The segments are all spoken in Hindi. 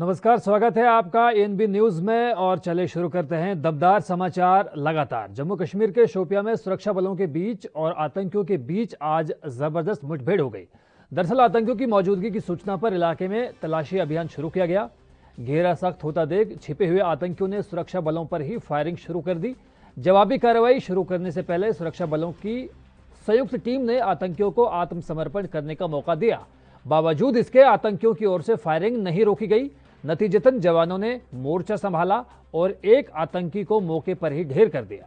नमस्कार, स्वागत है आपका एएनबी न्यूज में। और चले शुरू करते हैं दमदार समाचार लगातार। जम्मू कश्मीर के शोपियां में सुरक्षा बलों के बीच और आतंकियों के बीच आज जबरदस्त मुठभेड़ हो गई। दरअसल आतंकियों की मौजूदगी की सूचना पर इलाके में तलाशी अभियान शुरू किया गया। घेरा सख्त होता देख छिपे हुए आतंकियों ने सुरक्षा बलों पर ही फायरिंग शुरू कर दी। जवाबी कार्रवाई शुरू करने से पहले सुरक्षा बलों की संयुक्त टीम ने आतंकियों को आत्मसमर्पण करने का मौका दिया। बावजूद इसके आतंकियों की ओर से फायरिंग नहीं रोकी गई। नतीजतन जवानों ने मोर्चा संभाला और एक आतंकी को मौके पर ही ढेर कर दिया।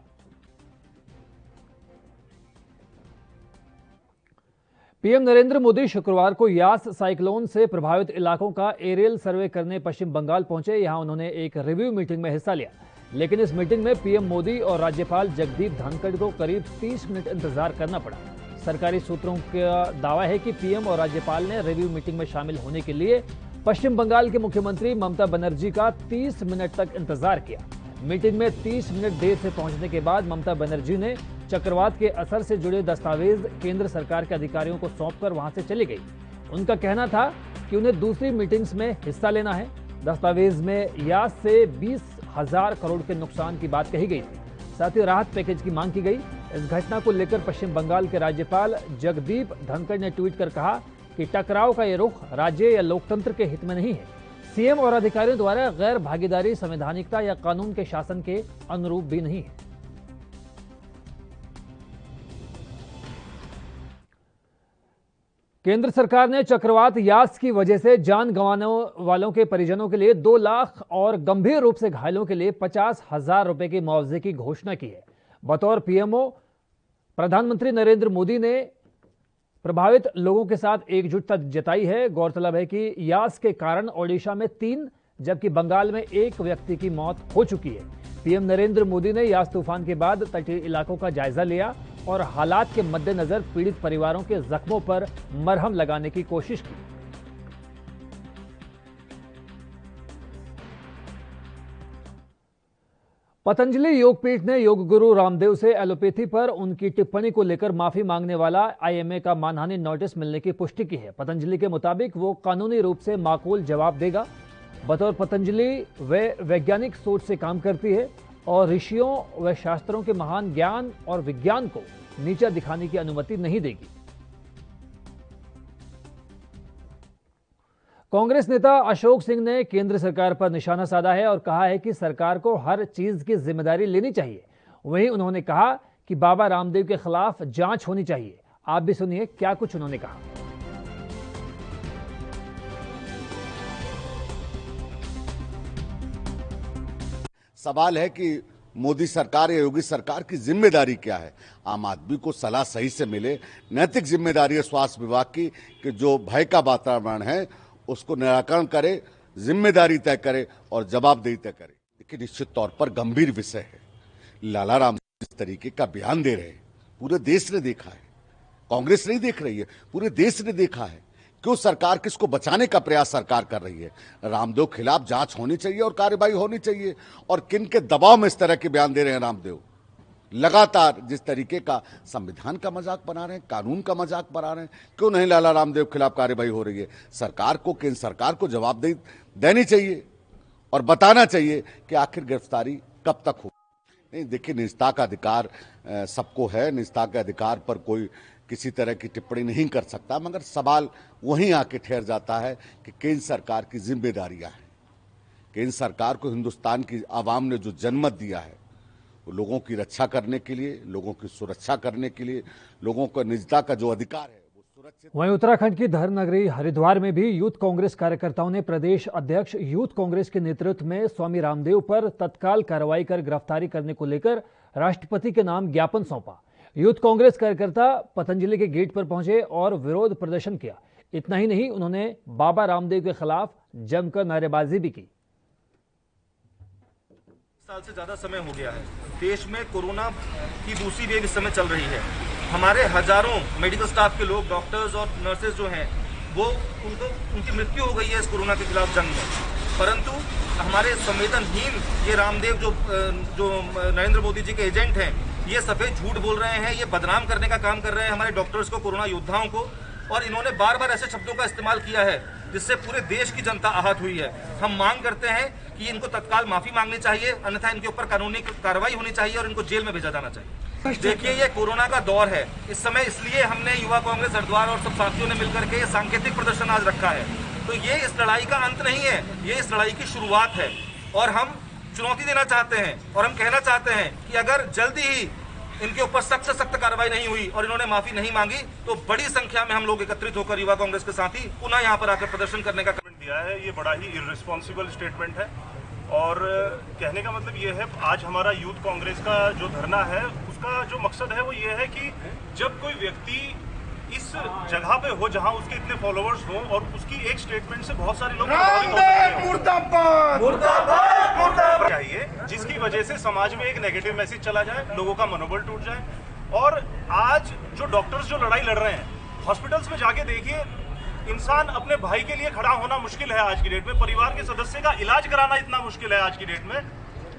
पीएम नरेंद्र मोदी शुक्रवार को यास साइक्लोन से प्रभावित इलाकों का एरियल सर्वे करने पश्चिम बंगाल पहुंचे। यहां उन्होंने एक रिव्यू मीटिंग में हिस्सा लिया, लेकिन इस मीटिंग में पीएम मोदी और राज्यपाल जगदीप धनखड़ को करीब 30 मिनट इंतजार करना पड़ा। सरकारी सूत्रों का दावा है कि पीएम और राज्यपाल ने रिव्यू मीटिंग में शामिल होने के लिए पश्चिम बंगाल के मुख्यमंत्री ममता बनर्जी का 30 मिनट तक इंतजार किया। मीटिंग में 30 मिनट देर से पहुंचने के बाद ममता बनर्जी ने चक्रवात के असर से जुड़े दस्तावेज केंद्र सरकार के अधिकारियों को सौंपकर वहां से चली गई। उनका कहना था कि उन्हें दूसरी मीटिंग्स में हिस्सा लेना है। दस्तावेज में यास से 20,000 करोड़ के नुकसान की बात कही गई थी। साथ ही राहत पैकेज की मांग की गई। इस घटना को लेकर पश्चिम बंगाल के राज्यपाल जगदीप धनखड़ ने ट्वीट कर कहा कि टकराव का ये रुख राज्य या लोकतंत्र के हित में नहीं है। सीएम और अधिकारियों द्वारा गैर भागीदारी संवैधानिकता या कानून के शासन के अनुरूप भी नहीं है। केंद्र सरकार ने चक्रवात यास की वजह से जान गंवाने वालों के परिजनों के लिए 2 लाख और गंभीर रूप से घायलों के लिए 50,000 रुपए के मुआवजे की घोषणा की है। बतौर पीएमओ प्रधानमंत्री नरेंद्र मोदी ने प्रभावित लोगों के साथ एकजुटता जताई है। गौरतलब है कि यास के कारण ओडिशा में 3 जबकि बंगाल में 1 व्यक्ति की मौत हो चुकी है। पीएम नरेंद्र मोदी ने यास तूफान के बाद तटीय इलाकों का जायजा लिया और हालात के मद्देनजर पीड़ित परिवारों के जख्मों पर मरहम लगाने की कोशिश की। पतंजलि योगपीठ ने योग गुरु रामदेव से एलोपैथी पर उनकी टिप्पणी को लेकर माफी मांगने वाला आईएमए का मानहानि नोटिस मिलने की पुष्टि की है। पतंजलि के मुताबिक वो कानूनी रूप से माकूल जवाब देगा। बतौर पतंजलि वे वैज्ञानिक सोच से काम करती है और ऋषियों व शास्त्रों के महान ज्ञान और विज्ञान को नीचा दिखाने की अनुमति नहीं देगी। कांग्रेस नेता अशोक सिंह ने केंद्र सरकार पर निशाना साधा है और कहा है कि सरकार को हर चीज की जिम्मेदारी लेनी चाहिए। वहीं उन्होंने कहा कि बाबा रामदेव के खिलाफ जांच होनी चाहिए। आप भी सुनिए क्या कुछ उन्होंने कहा। सवाल है कि मोदी सरकार या योगी सरकार की जिम्मेदारी क्या है। आम आदमी को सलाह सही से मिले। नैतिक जिम्मेदारी है स्वास्थ्य विभाग की कि जो भय का वातावरण है उसको निराकरण करे, जिम्मेदारी तय करे और जवाबदेही तय करे। देखिए, निश्चित तौर पर गंभीर विषय है। लाला राम इस तरीके का बयान दे रहे हैं, पूरे देश ने देखा है। कांग्रेस नहीं देख रही है, पूरे देश ने देखा है। क्यों सरकार किसको बचाने का प्रयास सरकार कर रही है। रामदेव खिलाफ जांच होनी चाहिए और कार्रवाई होनी चाहिए। और किन के दबाव में इस तरह के बयान दे रहे हैं रामदेव। लगातार जिस तरीके का संविधान का मजाक बना रहे हैं, कानून का मजाक बना रहे हैं, क्यों नहीं लाला रामदेव खिलाफ कार्रवाई हो रही है। सरकार को, केंद्र सरकार को जवाबदेही देनी चाहिए और बताना चाहिए कि आखिर गिरफ्तारी कब तक हो। नहीं, देखिए, निजता का अधिकार सबको है। निजता के अधिकार पर कोई किसी तरह की टिप्पणी नहीं कर सकता, मगर सवाल वहीं आके ठहर जाता है कि केंद्र सरकार की जिम्मेदारियां हैं। केंद्र सरकार को हिंदुस्तान की आवाम ने जो जनमत दिया है, लोगों की रक्षा करने के लिए, लोगों की सुरक्षा करने के लिए, लोगों को निजता का जो अधिकार है वो सुरक्षित। वहीं उत्तराखंड की धर्म नगरी हरिद्वार में भी यूथ कांग्रेस कार्यकर्ताओं ने प्रदेश अध्यक्ष यूथ कांग्रेस के नेतृत्व में स्वामी रामदेव पर तत्काल कार्रवाई कर गिरफ्तारी करने को लेकर राष्ट्रपति के नाम ज्ञापन सौंपा। यूथ कांग्रेस कार्यकर्ता पतंजलि के गेट पर पहुंचे और विरोध प्रदर्शन किया। इतना ही नहीं, उन्होंने बाबा रामदेव के खिलाफ जमकर नारेबाजी भी की। साल से ज्यादा समय हो गया है। देश में कोरोना की दूसरी वेव इस समय चल रही है। हमारे हजारों मेडिकल स्टाफ के लोग, डॉक्टर्स और नर्सेज जो हैं, वो उनकी मृत्यु हो गई है इस कोरोना के खिलाफ जंग में। परंतु हमारे संवेदनहीन ये रामदेव जो नरेंद्र मोदी जी के एजेंट हैं, ये सफेद झूठ बोल रहे हैं, ये बदनाम करने का काम कर रहे हैं हमारे डॉक्टर्स को, कोरोना योद्धाओं को। और इन्होंने बार बार ऐसे शब्दों का इस्तेमाल किया है जिससे पूरे देश की जनता आहत हुई है। हम मांग करते हैं कि इनको तत्काल माफी मांगनी चाहिए, अन्यथा इनके ऊपर कानूनी कार्रवाई होनी चाहिए और इनको जेल में भेजा जाना चाहिए। देखिए, ये कोरोना का दौर है, इस समय इसलिए हमने युवा कांग्रेस हरिद्वार और सब साथियों ने मिलकर के ये सांकेतिक प्रदर्शन आज रखा है। तो ये इस लड़ाई का अंत नहीं है, ये इस लड़ाई की शुरुआत है और हम चुनौती देना चाहते हैं और हम कहना चाहते हैं कि अगर जल्दी ही इनके ऊपर सख्त से सख्त कार्रवाई नहीं हुई और इन्होंने माफी नहीं मांगी तो बड़ी संख्या में हम लोग एकत्रित होकर युवा कांग्रेस के साथी पुनः यहाँ पर आकर प्रदर्शन करने का दिया है। ये बड़ा ही इर्रिस्पॉन्सिबल स्टेटमेंट है और कहने का मतलब ये है, आज हमारा यूथ कांग्रेस का जो धरना है उसका जो मकसद है वो ये है कि जब कोई व्यक्ति इस जगह पे हो जहां उसके इतने फॉलोअर्स हो और उसकी एक स्टेटमेंट से बहुत सारे लोग प्रभावित हो सकते हैं चाहिए, जिसकी वजह से समाज में एक नेगेटिव मैसेज चला जाए, लोगों का मनोबल टूट जाए। और आज जो डॉक्टर्स जो लड़ाई लड़ रहे हैं, हॉस्पिटल्स में जाके देखिए, इंसान अपने भाई के लिए खड़ा होना मुश्किल है आज की डेट में, परिवार के सदस्य का इलाज कराना इतना मुश्किल है आज की डेट में,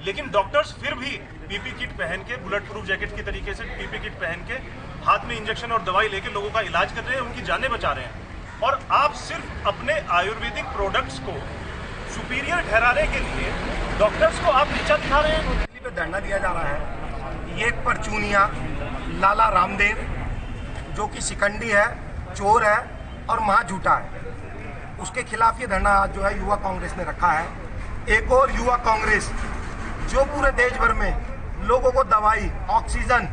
लेकिन डॉक्टर्स फिर भी पीपी किट पहन के, बुलेट प्रूफ जैकेट की तरीके से पीपी किट पहन के हाथ में इंजेक्शन और दवाई लेके लोगों का इलाज कर रहे हैं, उनकी जानें बचा रहे हैं। और आप सिर्फ अपने आयुर्वेदिक प्रोडक्ट्स को सुपीरियर ठहराने के लिए डॉक्टर्स को आप नीचा दिखा रहे हैं। दिल्ली पे धरना दिया जा रहा है। ये परचूनिया लाला रामदेव जो कि शिकंडी है, चोर है और महाझूठा है, उसके खिलाफ ये धरना आज जो है युवा कांग्रेस ने रखा है। एक और युवा कांग्रेस जो पूरे देश भर में लोगों को दवाई, ऑक्सीजन,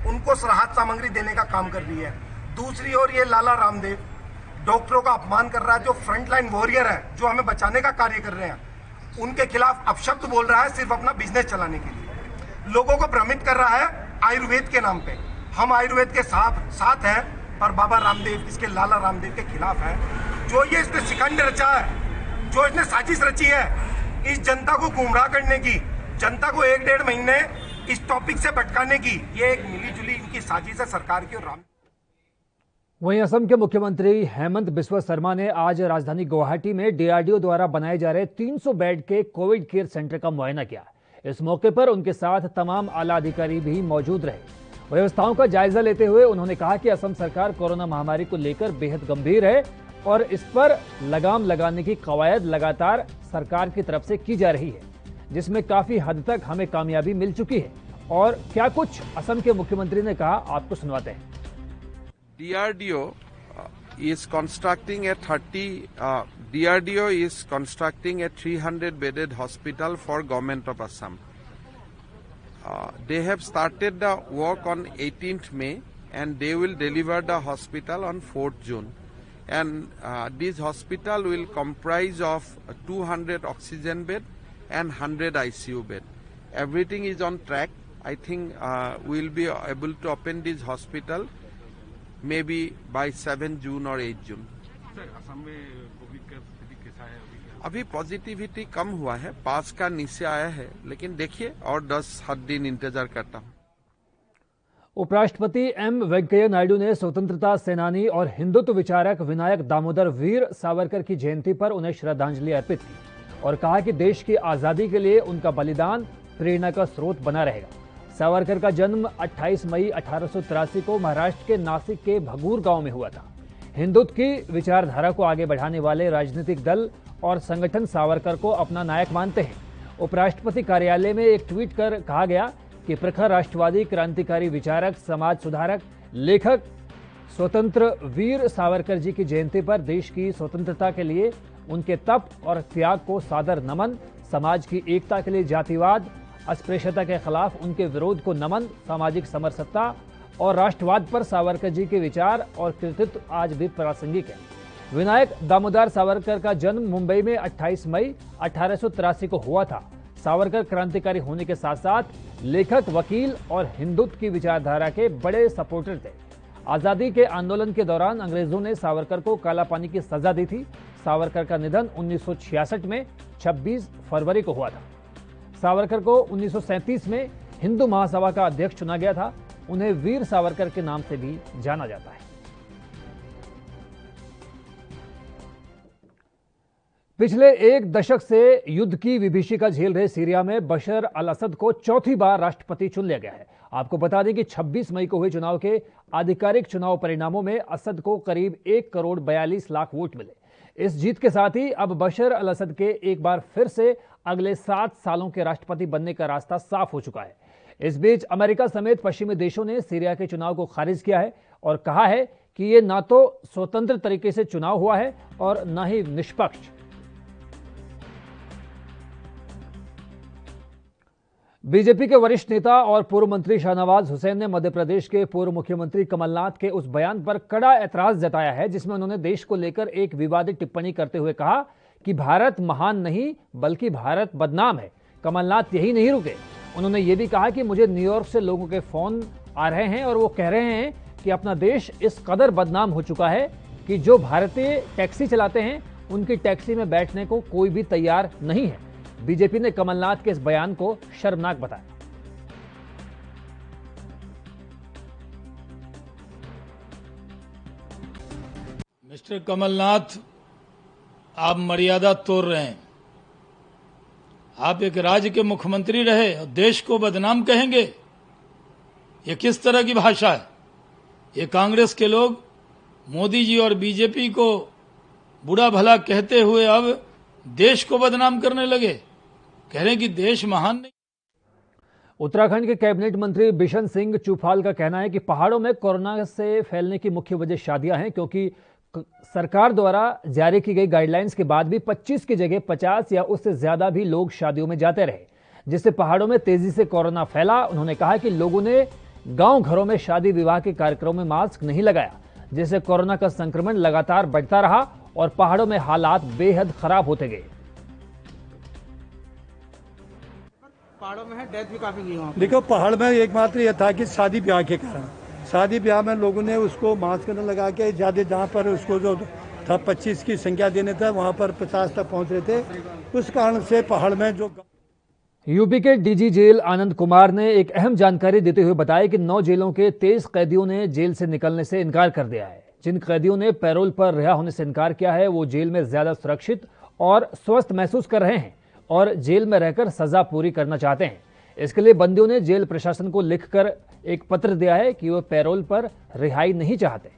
उनको राहत सामग्री देने का काम कर रही है। दूसरी ओर ये लाला रामदेव डॉक्टरों का अपमान कर रहा है, जो फ्रंटलाइन वॉरियर है, जो हमें बचाने का कार्य कर रहे हैं, उनके खिलाफ अपशब्द बोल रहा है सिर्फ अपना बिजनेस चलाने के लिए। लोगों को भ्रमित कर रहा है आयुर्वेद के नाम पे। हम आयुर्वेद के साथ हैं, पर बाबा रामदेव, इसके लाला रामदेव के खिलाफ है। जो ये इसने शिकंड रचा है, जो इसने साजिश रची है इस जनता को गुमराह करने की, जनता को 1-1.5 महीने इस टॉपिक से भटकाने की, ये एक मिलीजुली इनकी साजिश है सरकार की। और वहीं असम के मुख्यमंत्री हेमंत बिस्वा शर्मा ने आज राजधानी गुवाहाटी में डीआरडीओ द्वारा बनाए जा रहे 300 बेड के कोविड केयर सेंटर का मुआयना किया। इस मौके पर उनके साथ तमाम आला अधिकारी भी मौजूद रहे। व्यवस्थाओं का जायजा लेते हुए उन्होंने कहा कि असम सरकार कोरोना महामारी को लेकर बेहद गंभीर है और इस पर लगाम लगाने की कवायद लगातार सरकार की तरफ से की जा रही है, जिसमें काफी हद तक हमें कामयाबी मिल चुकी है। और क्या कुछ असम के मुख्यमंत्री ने कहा, आपको सुनवाते हैं। DRDO is constructing a 300 bedded hospital for Government of Assam. They have started the work on 18th May and they will deliver the hospital on 4th June. And this hospital will comprise of 200 oxygen bed and 100 ICU bed. Everything is on track. I think we will be able to open this hospital maybe by 7 June or 8 June. Sir, Assam में कोविड का स्थिति कैसा है अभी पॉजिटिविटी कम हुआ है, पास का नीचे आया है, लेकिन देखिए और 10 दिन इंतजार करता हूँ। उपराष्ट्रपति एम वेंकैया नायडू ने स्वतंत्रता सेनानी और हिंदुत्व विचारक विनायक दामोदर वीर सावरकर की जयंती पर उन्हें श्रद्धांजलि अर्पित की और कहा कि देश की आजादी के लिए उनका बलिदान प्रेरणा का स्रोत बना रहेगा। सावरकर का जन्म 28 मई 1883 को महाराष्ट्र के नासिक के भगूर गांव में हुआ था। हिंदुत्व की विचारधारा को आगे बढ़ाने वाले राजनीतिक दल और संगठन सावरकर को अपना नायक मानते हैं। उपराष्ट्रपति कार्यालय में एक ट्वीट कर कहा गया कि प्रखर राष्ट्रवादी, क्रांतिकारी विचारक, समाज सुधारक, लेखक स्वतंत्र वीर सावरकर जी की जयंती पर देश की स्वतंत्रता के लिए उनके तप और त्याग को सादर नमन, समाज की एकता के लिए जातिवाद, अस्पृश्यता के खिलाफ उनके विरोध को नमन, सामाजिक समरसत्ता और राष्ट्रवाद पर सावरकर जी के विचार और कृतित्व आज भी प्रासंगिक है। विनायक दामोदर सावरकर का जन्म मुंबई में 28 मई 1883 को हुआ था। सावरकर क्रांतिकारी होने के साथ साथ लेखक, वकील और हिंदुत्व की विचारधारा के बड़े सपोर्टर थे। आजादी के आंदोलन के दौरान अंग्रेजों ने सावरकर को काला पानी की सजा दी थी। सावरकर का निधन 1966 में 26 फरवरी को हुआ था। सावरकर को 1937 में हिंदू महासभा का अध्यक्ष चुना गया था। उन्हें वीर सावरकर के नाम से भी जाना जाता है। पिछले एक दशक से युद्ध की विभीषिका झेल रहे सीरिया में बशर अल असद को चौथी बार राष्ट्रपति चुन लिया गया है। आपको बता दें कि 26 मई को हुए चुनाव के आधिकारिक चुनाव परिणामों में असद को करीब 1 करोड़ 42 लाख वोट मिले। इस जीत के साथ ही अब बशर अल असद के एक बार फिर से अगले 7 सालों के राष्ट्रपति बनने का रास्ता साफ हो चुका है। इस बीच अमेरिका समेत पश्चिमी देशों ने सीरिया के चुनाव को खारिज किया है और कहा है कि ये ना तो स्वतंत्र तरीके से चुनाव हुआ है और न ही निष्पक्ष। बीजेपी के वरिष्ठ नेता और पूर्व मंत्री शाहनवाज हुसैन ने मध्य प्रदेश के पूर्व मुख्यमंत्री कमलनाथ के उस बयान पर कड़ा ऐतराज जताया है जिसमें उन्होंने देश को लेकर एक विवादित टिप्पणी करते हुए कहा कि भारत महान नहीं बल्कि भारत बदनाम है। कमलनाथ यही नहीं रुके, उन्होंने ये भी कहा कि मुझे न्यूयॉर्क से लोगों के फोन आ रहे हैं और वो कह रहे हैं कि अपना देश इस कदर बदनाम हो चुका है कि जो भारतीय टैक्सी चलाते हैं उनकी टैक्सी में बैठने को कोई भी तैयार नहीं है। बीजेपी ने कमलनाथ के इस बयान को शर्मनाक बताया। मिस्टर कमलनाथ, आप मर्यादा तोड़ रहे हैं। आप एक राज्य के मुख्यमंत्री रहे और देश को बदनाम कहेंगे, ये किस तरह की भाषा है? ये कांग्रेस के लोग मोदी जी और बीजेपी को बुरा भला कहते हुए अब देश को बदनाम करने लगे, कह रहे हैं कि देश महान नहीं। उत्तराखंड के कैबिनेट मंत्री बिशन सिंह चूफाल का कहना है कि पहाड़ों में कोरोना से फैलने की मुख्य वजह शादियां हैं, क्योंकि सरकार द्वारा जारी की गई गाइडलाइंस के बाद भी 25 की जगह 50 या उससे ज्यादा भी लोग शादियों में जाते रहे, जिससे पहाड़ों में तेजी से कोरोना फैला। उन्होंने कहा कि लोगों ने गांव घरों में शादी विवाह के कार्यक्रमों में मास्क नहीं लगाया, जिससे कोरोना का संक्रमण लगातार बढ़ता रहा और पहाड़ों में हालात बेहद खराब होते गए। पहाड़ों में है डेथ भी काफी हुई वहाँ पे। देखो, पहाड़ में एकमात्र यह था कि शादी ब्याह के कारण, शादी ब्याह में लोगों ने उसको मास्क न लगा के ज्यादा, जहाँ पर उसको जो था 25 की संख्या देने था वहाँ पर 50 तक पहुँच रहे थे। उस कारण से पहाड़ में जो यूपी के डीजी जेल आनंद कुमार ने एक अहम जानकारी देते हुए बताया कि 9 जेलों के 23 कैदियों ने जेल से निकलने से इनकार कर दिया है। जिन कैदियों ने पैरोल पर रिहा होने से इनकार किया है वो जेल में ज्यादा सुरक्षित और स्वस्थ महसूस कर रहे हैं और जेल में रहकर सजा पूरी करना चाहते हैं। इसके लिए बंदियों ने जेल प्रशासन को लिखकर एक पत्र दिया है कि वो पैरोल पर रिहाई नहीं चाहते।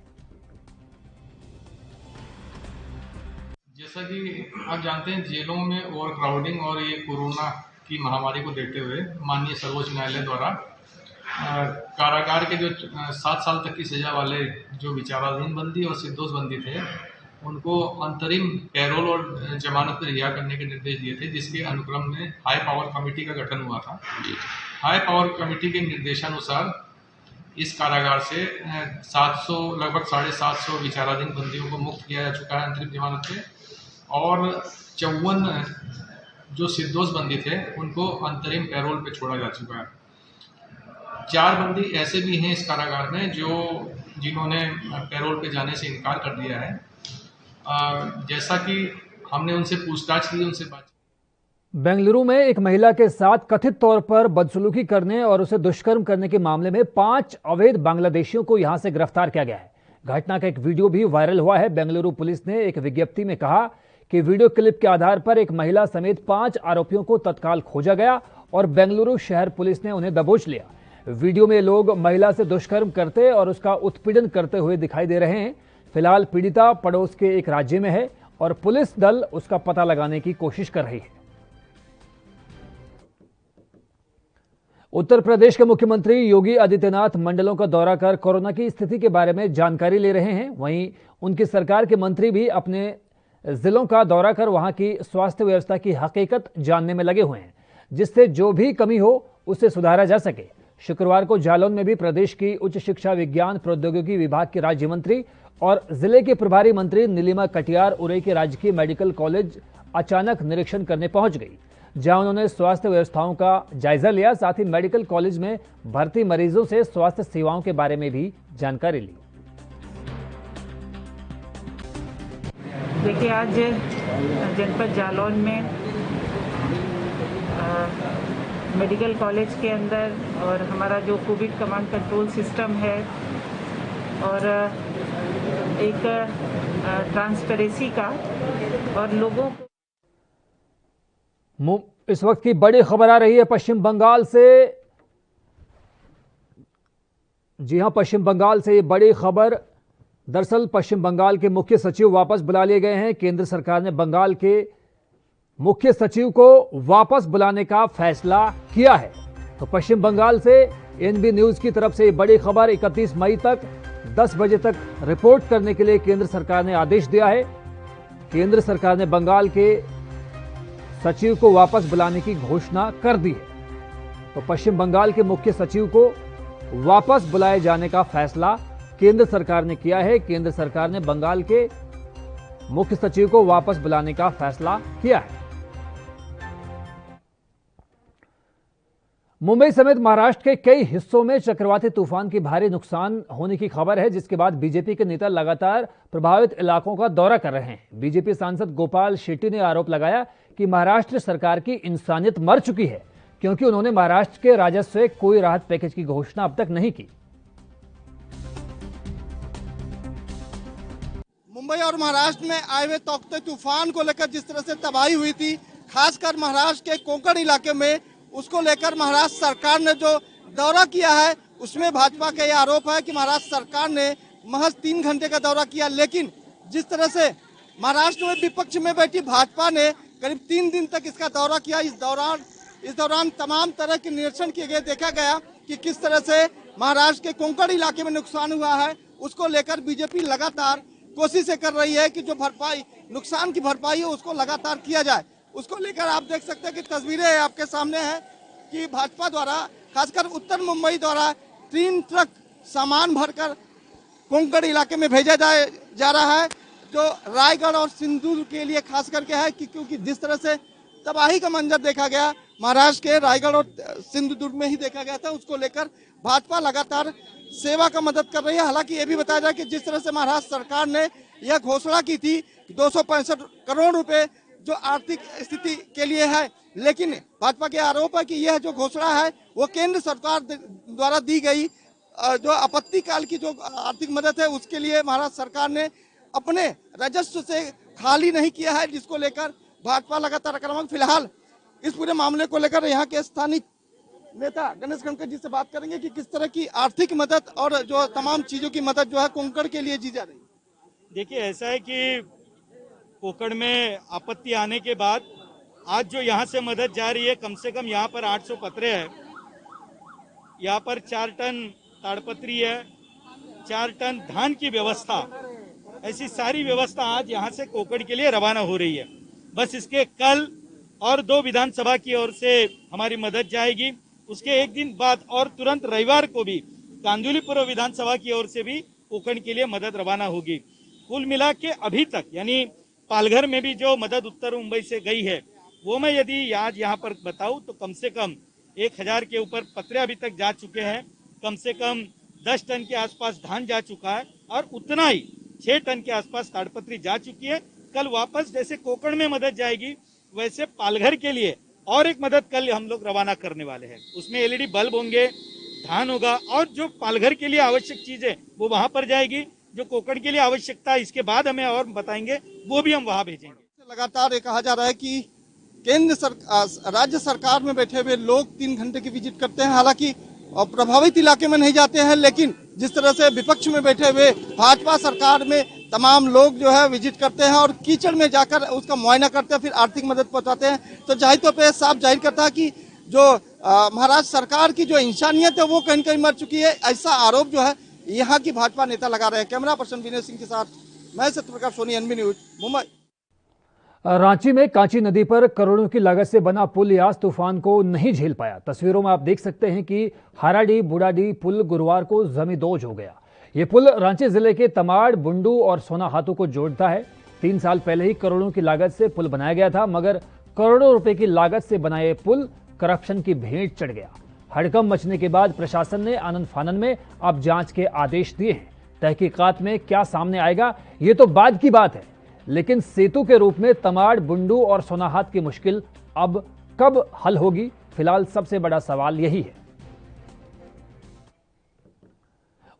जैसा कि आप जानते हैं, जेलों में ओवर क्राउडिंग और ये कोरोना की महामारी को देखते हुए माननीय सर्वोच्च न्यायालय द्वारा कारागार के जो 7 साल तक की सजा वाले जो विचाराधीन बंदी और निर्दोष बंदी थे उनको अंतरिम पैरोल और जमानत पर रिहा करने के निर्देश दिए थे, जिसके अनुक्रम में हाई पावर कमेटी का गठन हुआ था। हाई पावर कमेटी के निर्देशानुसार इस कारागार से 700 लगभग 750 विचाराधीन बंदियों को मुक्त किया जा चुका है अंतरिम जमानत पे, और 54 जो निर्दोष बंदी थे उनको अंतरिम पैरोल पे छोड़ा जा चुका है। 4 बंदी ऐसे भी हैं इस कारागार में जिन्होंने पैरोल पे जाने से इनकार कर दिया है। जैसा कि हमने उनसे पूछताछ की, उनसे बात। बेंगलुरु में एक महिला के साथ कथित तौर पर बदसलूकी करने और उसे दुष्कर्म करने के मामले में 5 अवैध बांग्लादेशियों को यहां से गिरफ्तार किया गया है। घटना का एक वीडियो भी वायरल हुआ है। बेंगलुरु पुलिस ने एक विज्ञप्ति में कहा कि वीडियो क्लिप के आधार पर एक महिला समेत 5 आरोपियों को तत्काल खोजा गया और बेंगलुरु शहर पुलिस ने उन्हें दबोच लिया। वीडियो में लोग महिला से दुष्कर्म करते और उसका उत्पीड़न करते हुए दिखाई दे रहे हैं। फिलहाल पीड़िता पड़ोस के एक राज्य में है और पुलिस दल उसका पता लगाने की कोशिश कर रही है। उत्तर प्रदेश के मुख्यमंत्री योगी आदित्यनाथ मंडलों का दौरा कर कोरोना की स्थिति के बारे में जानकारी ले रहे हैं। वहीं उनकी सरकार के मंत्री भी अपने जिलों का दौरा कर वहां की स्वास्थ्य व्यवस्था की हकीकत जानने में लगे हुए हैं, जिससे जो भी कमी हो उसे सुधारा जा सके। शुक्रवार को जालौन में भी प्रदेश की उच्च शिक्षा विज्ञान प्रौद्योगिकी विभाग के राज्य मंत्री और जिले के प्रभारी मंत्री नीलिमा कटियार उरई के राजकीय मेडिकल कॉलेज अचानक निरीक्षण करने पहुंच गई, जहां उन्होंने स्वास्थ्य व्यवस्थाओं का जायजा लिया। साथ ही मेडिकल कॉलेज में भर्ती मरीजों से स्वास्थ्य सेवाओं के बारे में भी जानकारी ली। देखिए, आज जनपद जालौन में मेडिकल कॉलेज के अंदर और हमारा जो कोविड कमांड कंट्रोल सिस्टम है और एक ट्रांसपेरेंसी का और लोगों को। इस वक्त की बड़ी खबर आ रही है पश्चिम बंगाल से। जी हां, पश्चिम बंगाल से ये बड़ी खबर दरअसल पश्चिम बंगाल के मुख्य सचिव वापस बुला लिए गए हैं। केंद्र सरकार ने बंगाल के मुख्य सचिव को वापस बुलाने का फैसला किया है। तो पश्चिम बंगाल से एनबी न्यूज की तरफ से बड़ी खबर, 31 मई तक 10 बजे तक रिपोर्ट करने के लिए केंद्र सरकार ने आदेश दिया है। केंद्र सरकार ने बंगाल के सचिव को वापस बुलाने की घोषणा कर दी है। तो पश्चिम बंगाल के मुख्य सचिव को वापस बुलाए जाने का फैसला केंद्र सरकार ने किया है। केंद्र सरकार ने बंगाल के मुख्य सचिव को वापस बुलाने का फैसला किया है। मुंबई समेत महाराष्ट्र के कई हिस्सों में चक्रवाती तूफान की भारी नुकसान होने की खबर है, जिसके बाद बीजेपी के नेता लगातार प्रभावित इलाकों का दौरा कर रहे हैं। बीजेपी सांसद गोपाल शेट्टी ने आरोप लगाया कि महाराष्ट्र सरकार की इंसानियत मर चुकी है, क्योंकि उन्होंने महाराष्ट्र के राजस्व से कोई राहत पैकेज की घोषणा अब तक नहीं की। मुंबई और महाराष्ट्र में आए हुए तौकते तूफान को लेकर जिस तरह से तबाही हुई थी, खासकर महाराष्ट्र के कोंकण इलाके में, उसको लेकर महाराष्ट्र सरकार ने जो दौरा किया है उसमें भाजपा का यह आरोप है कि महाराष्ट्र सरकार ने महज 3 घंटे का दौरा किया। लेकिन जिस तरह से महाराष्ट्र में विपक्ष में बैठी भाजपा ने करीब 3 दिन तक इसका दौरा किया, इस दौरान तमाम तरह के निरीक्षण किए गए। देखा गया कि किस तरह से महाराष्ट्र के कोंकण इलाके में नुकसान हुआ है, उसको लेकर बीजेपी लगातार कोशिशें कर रही है कि जो भरपाई, नुकसान की भरपाई है उसको लगातार किया जाए। उसको लेकर आप देख सकते हैं कि तस्वीरें आपके सामने हैं कि भाजपा द्वारा खासकर उत्तर मुंबई द्वारा 3 ट्रक सामान भरकर कोंकण इलाके में भेजा जा रहा है, जो रायगढ़ और सिंधुदुर्ग के लिए खास करके है कि क्योंकि जिस तरह से तबाही का मंजर देखा गया महाराष्ट्र के रायगढ़ और सिंधुदुर्ग में ही देखा गया था, उसको लेकर भाजपा लगातार सेवा का मदद कर रही है। हालांकि ये भी बताया जाए कि जिस तरह से महाराष्ट्र सरकार ने यह घोषणा की थी 265 करोड़ रुपए जो आर्थिक स्थिति के लिए है, लेकिन भाजपा के आरोप है कि यह जो घोषणा है वो केंद्र सरकार द्वारा दी गई जो आपत्ति काल की जो आर्थिक मदद है उसके लिए महाराष्ट्र सरकार ने अपने राजस्व से खाली नहीं किया है, जिसको लेकर भाजपा लगातार आक्रामक। फिलहाल इस पूरे मामले को लेकर यहाँ के स्थानीय नेता गणेश खड़कर जी से बात करेंगे कि किस तरह की आर्थिक मदद और जो तमाम चीजों की मदद जो है कोंकण के लिए दी जा रही है। देखिए, ऐसा है कि कोंकण में आपत्ति आने के बाद आज जो यहाँ से मदद जा रही है, कम से कम यहाँ पर 800 पत्रे हैं, यहाँ पर 4 टन ताड़पत्री है, 4 टन धान की व्यवस्था, ऐसी सारी व्यवस्था आज यहाँ से कोंकण के लिए रवाना हो रही है। बस इसके कल और 2 विधानसभा की ओर से हमारी मदद जाएगी। उसके एक दिन बाद और तुरंत रविवार को भी कांदिवली पूर्व विधानसभा की ओर से भी कोंकण के लिए मदद रवाना होगी। कुल मिला के अभी तक यानी पालघर में भी जो मदद उत्तर मुंबई से गई है वो मैं यदि आज यहाँ पर बताऊं तो कम से कम 1000 के ऊपर पत्रे अभी तक जा चुके हैं, कम से कम 10 टन के आसपास धान जा चुका है और उतना ही 6 टन के आसपास ताड़पत्री जा चुकी है। कल वापस जैसे कोंकण में मदद जाएगी वैसे पालघर के लिए और एक मदद कल हम लोग रवाना करने वाले हैं। उसमें LED बल्ब होंगे, धान होगा और जो पालघर के लिए आवश्यक चीजें वो वहां पर जाएगी। जो कोंकण के लिए आवश्यकता इसके बाद हमें और बताएंगे वो भी हम वहां भेजेंगे। लगातार ये कहा जा रहा है कि केंद्र सरकार, राज्य सरकार में बैठे हुए लोग 3 घंटे की विजिट करते हैं, हालांकि प्रभावित इलाके में नहीं जाते हैं, लेकिन जिस तरह से विपक्ष में बैठे हुए भाजपा सरकार में तमाम लोग जो है विजिट करते हैं और कीचड़ में जाकर उसका मुआयना करते हैं, फिर आर्थिक मदद पहुंचाते हैं, तो जाहिर तौर पर साफ जाहिर करता है कि जो महाराष्ट्र सरकार की जो इंसानियत है वो कहीं न कहीं मर चुकी है। ऐसा आरोप जो है यहाँ की भाजपा नेता लगा रहे हैं। कैमरा पर्सन विनय सिंह के साथ मैं सत्यप्रकाश सोनी, एनबी न्यूज, मुंबई। रांची में कांची नदी पर करोड़ों की लागत से बना पुल यास तूफान को नहीं झेल पाया। तस्वीरों में आप देख सकते हैं कि हाराडी बुढ़ाडी पुल गुरुवार को जमींदोज हो गया। ये पुल रांची जिले के तमाड़, बुंडू और सोनाहातू को जोड़ता है। 3 साल पहले ही करोड़ों की लागत से पुल बनाया गया था, मगर करोड़ों रुपए की लागत से बना ये पुल करप्शन की भेंट चढ़ गया। हड़कंप मचने के बाद प्रशासन ने आनन फानन में अब जांच के आदेश दिए हैं। तहकीकात में क्या सामने आएगा ये तो बाद की बात है, लेकिन सेतु के रूप में तमाड़, बुंडू और सोनाहात की मुश्किल अब कब हल होगी, फिलहाल सबसे बड़ा सवाल यही है।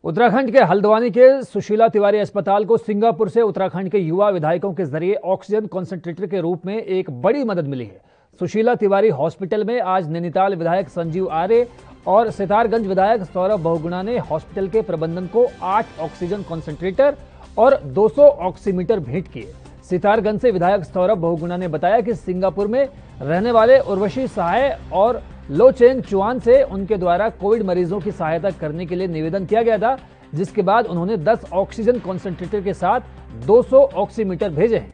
उत्तराखंड के हल्द्वानी के सुशीला तिवारी अस्पताल को सिंगापुर से उत्तराखंड के युवा विधायकों के जरिए ऑक्सीजन कॉन्सेंट्रेटर के रूप में एक बड़ी मदद मिली है। सुशीला तिवारी हॉस्पिटल में आज नैनीताल विधायक संजीव आर्य और सितारगंज विधायक सौरभ बहुगुणा ने हॉस्पिटल के प्रबंधन को 8 ऑक्सीजन कॉन्सेंट्रेटर और 200 ऑक्सीमीटर भेंट किए। सितारगंज से विधायक सौरभ बहुगुणा ने बताया कि सिंगापुर में रहने वाले उर्वशी सहाय और लोचेंग चुआन से उनके द्वारा कोविड मरीजों की सहायता करने के लिए निवेदन किया गया था, जिसके बाद उन्होंने 10 ऑक्सीजन कॉन्सेंट्रेटर के साथ 200 ऑक्सीमीटर भेजे हैं।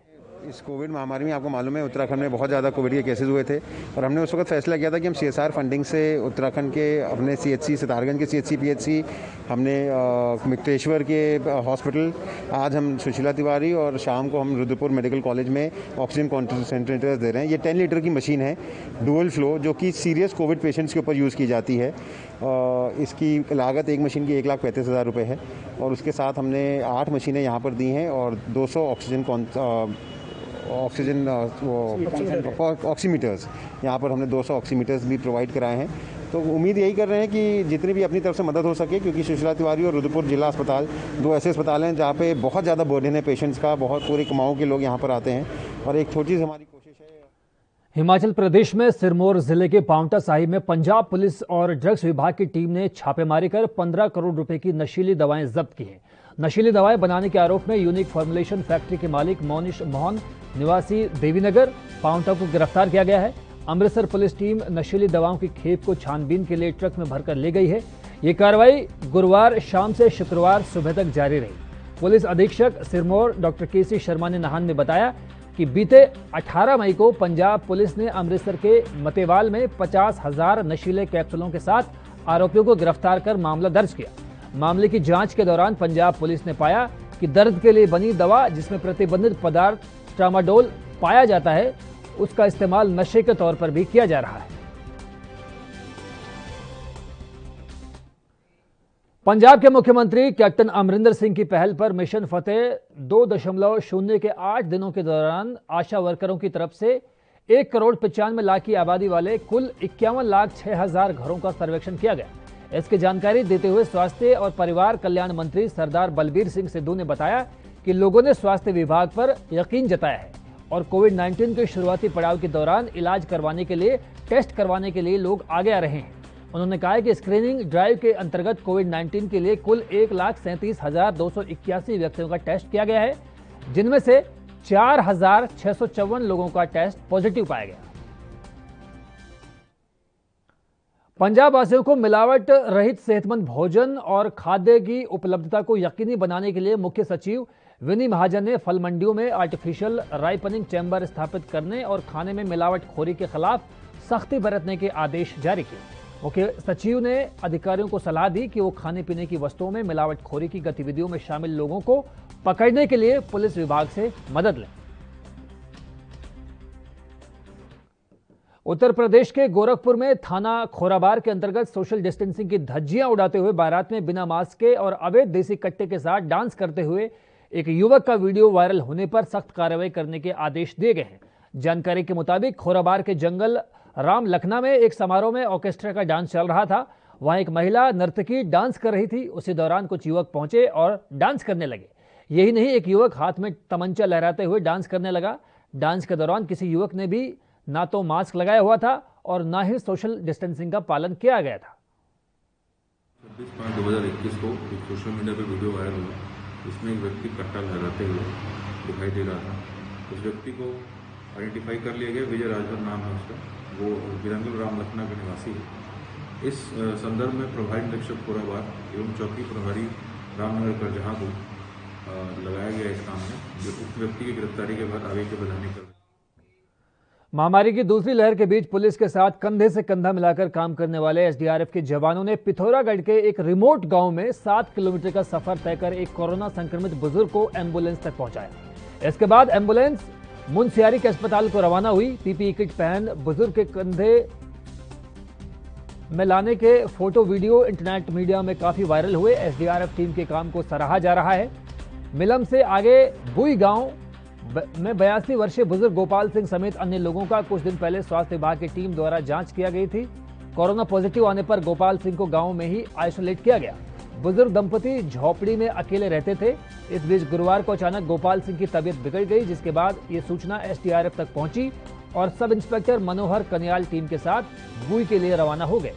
इस कोविड महामारी में आपको मालूम है उत्तराखंड में बहुत ज़्यादा कोविड के केसेस हुए थे और हमने उस वक्त फैसला किया था कि हम CSR फंडिंग से उत्तराखंड के अपने CHC सितारगंज के CHC PHC, हमने मुक्तेश्वर के हॉस्पिटल, आज हम सुशीला तिवारी और शाम को हम रुद्रपुर मेडिकल कॉलेज में ऑक्सीजन कॉन्सेंट्रेटर्स दे रहे हैं। ये 10 लीटर की मशीन है डुअल फ्लो, जो कि सीरियस कोविड पेशेंट्स के ऊपर यूज़ की जाती है। इसकी लागत एक मशीन की 1,35,000 रुपये है और उसके साथ हमने 8 मशीनें यहाँ पर दी हैं और 200 ऑक्सीमीटर्स यहाँ पर हमने 200 ऑक्सीमीटर्स भी प्रोवाइड कराए हैं। तो उम्मीद यही कर रहे हैं कि जितनी भी अपनी तरफ से मदद हो सके, क्योंकि सुशीला तिवारी और रुद्रपुर जिला अस्पताल 2 ऐसे अस्पताल हैं जहाँ पे बहुत ज़्यादा बर्डन है पेशेंट्स का, बहुत पूरे कुमाऊँ के लोग यहाँ पर आते हैं और एक छोटी सी हमारी कोशिश है। हिमाचल प्रदेश में सिरमौर जिले के पांवटा साहिब में पंजाब पुलिस और ड्रग्स विभाग की टीम ने छापेमारी कर 15 करोड़ रुपए की नशीली दवाएं जब्त की हैं। नशीली दवाएं बनाने के आरोप में यूनिक फॉर्मुलेशन फैक्ट्री के मालिक मोनिश मोहन निवासी देवीनगर पांवटा को गिरफ्तार किया गया है। अमृतसर पुलिस टीम नशीली दवाओं की खेप को छानबीन के लिए ट्रक में भरकर ले गई है। ये कार्रवाई गुरुवार शाम से शुक्रवार सुबह तक जारी रही। पुलिस अधीक्षक सिरमौर डॉक्टर KC शर्मा ने नाहन में बताया कि बीते 18 मई को पंजाब पुलिस ने अमृतसर के मतेवाल में 50,000 नशीले कैप्सूलों के साथ आरोपियों को गिरफ्तार कर मामला दर्ज किया। मामले की जांच के दौरान पंजाब पुलिस ने पाया कि दर्द के लिए बनी दवा जिसमें प्रतिबंधित पदार्थ ट्रामाडोल पाया जाता है, उसका इस्तेमाल नशे के तौर पर भी किया जा रहा है। पंजाब के मुख्यमंत्री कैप्टन अमरिंदर सिंह की पहल पर मिशन फतेह 2.0 के 8 दिनों के दौरान आशा वर्करों की तरफ से 1,95,00,000 की आबादी वाले कुल 51,06,000 घरों का सर्वेक्षण किया गया। इसकी जानकारी देते हुए स्वास्थ्य और परिवार कल्याण मंत्री सरदार बलबीर सिंह सिद्धू ने बताया कि लोगों ने स्वास्थ्य विभाग पर यकीन जताया है और कोविड-19 के शुरुआती पड़ाव के दौरान इलाज करवाने के लिए, टेस्ट करवाने के लिए लोग आगे आ रहे हैं। उन्होंने कहा कि स्क्रीनिंग ड्राइव के अंतर्गत कोविड-19 के लिए कुल 1,37,281 व्यक्तियों का टेस्ट किया गया है, जिनमें से 4,654 लोगों का टेस्ट पॉजिटिव पाया गया। पंजाब वासियों को मिलावट रहित सेहतमंद भोजन और खाद्य की उपलब्धता को यकीनी बनाने के लिए मुख्य सचिव विनी महाजन ने फल मंडियों में आर्टिफिशियल राइपनिंग चैम्बर स्थापित करने और खाने में मिलावटखोरी के खिलाफ सख्ती बरतने के आदेश जारी किए। मुख्य सचिव ने अधिकारियों को सलाह दी कि वो खाने पीने की वस्तुओं में मिलावटखोरी की गतिविधियों में शामिल लोगों को पकड़ने के लिए पुलिस विभाग से मदद लें। उत्तर प्रदेश के गोरखपुर में थाना खोराबार के अंतर्गत सोशल डिस्टेंसिंग की धज्जियां उड़ाते हुए बारात में बिना मास्क के और अवैध देसी कट्टे के साथ डांस करते हुए एक युवक का वीडियो वायरल होने पर सख्त कार्रवाई करने के आदेश दिए गए हैं। जानकारी के मुताबिक खोराबार के जंगल राम लखना में एक समारोह में ऑर्केस्ट्रा का डांस चल रहा था। वहां एक महिला नर्तकी डांस कर रही थी। उसी दौरान कुछ युवक पहुंचे और डांस करने लगे। यही नहीं, एक युवक हाथ में तमंचा लहराते हुए डांस करने लगा। डांस के दौरान किसी युवक ने भी ना तो मास्क लगाया हुआ था और ना ही सोशल डिस्टेंसिंग का पालन किया गया था। 26/5/2021 को एक सोशल मीडिया पर वीडियो वायरल हुआ, जिसमें एक व्यक्ति कट्टा लहराते हुए दिखाई दे रहा था। उस व्यक्ति को आइडेंटिफाई कर लिया गया, विजय राजभर नाम है उसका, वो जंगल राम लखना के निवासी है। इस संदर्भ में प्रभारी निरीक्षक खोराबार एवं चौकी प्रभारी रामनगर करजहां को लगाया गया इस काम में, जो उक्त व्यक्ति की गिरफ्तारी के बाद आगे की वैधानिक कार्रवाई। महामारी की दूसरी लहर के बीच पुलिस के साथ कंधे से कंधा मिलाकर काम करने वाले SDRF के जवानों ने पिथौरागढ़ के एक रिमोट गांव में 7 किलोमीटर का सफर तय कर एक कोरोना संक्रमित बुजुर्ग को एम्बुलेंस तक पहुंचाया। इसके बाद एम्बुलेंस मुनस्यारी के अस्पताल को रवाना हुई। PPE किट पहन बुजुर्ग के कंधे में लाने के फोटो वीडियो इंटरनेट मीडिया में काफी वायरल हुए। SDRF टीम के काम को सराहा जा रहा है। मिलम से आगे बुई गांव में 82 वर्षीय बुजुर्ग गोपाल सिंह समेत अन्य लोगों का कुछ दिन पहले स्वास्थ्य विभाग की टीम द्वारा जांच किया गई थी। कोरोना पॉजिटिव आने पर गोपाल सिंह को गांव में ही आइसोलेट किया गया। बुजुर्ग दंपति झोपड़ी में अकेले रहते थे। इस बीच गुरुवार को अचानक गोपाल सिंह की तबीयत बिगड़ गई, जिसके बाद ये सूचना SDRF तक पहुंची और सब इंस्पेक्टर मनोहर कन्याल टीम के साथ बुई के लिए रवाना हो गए।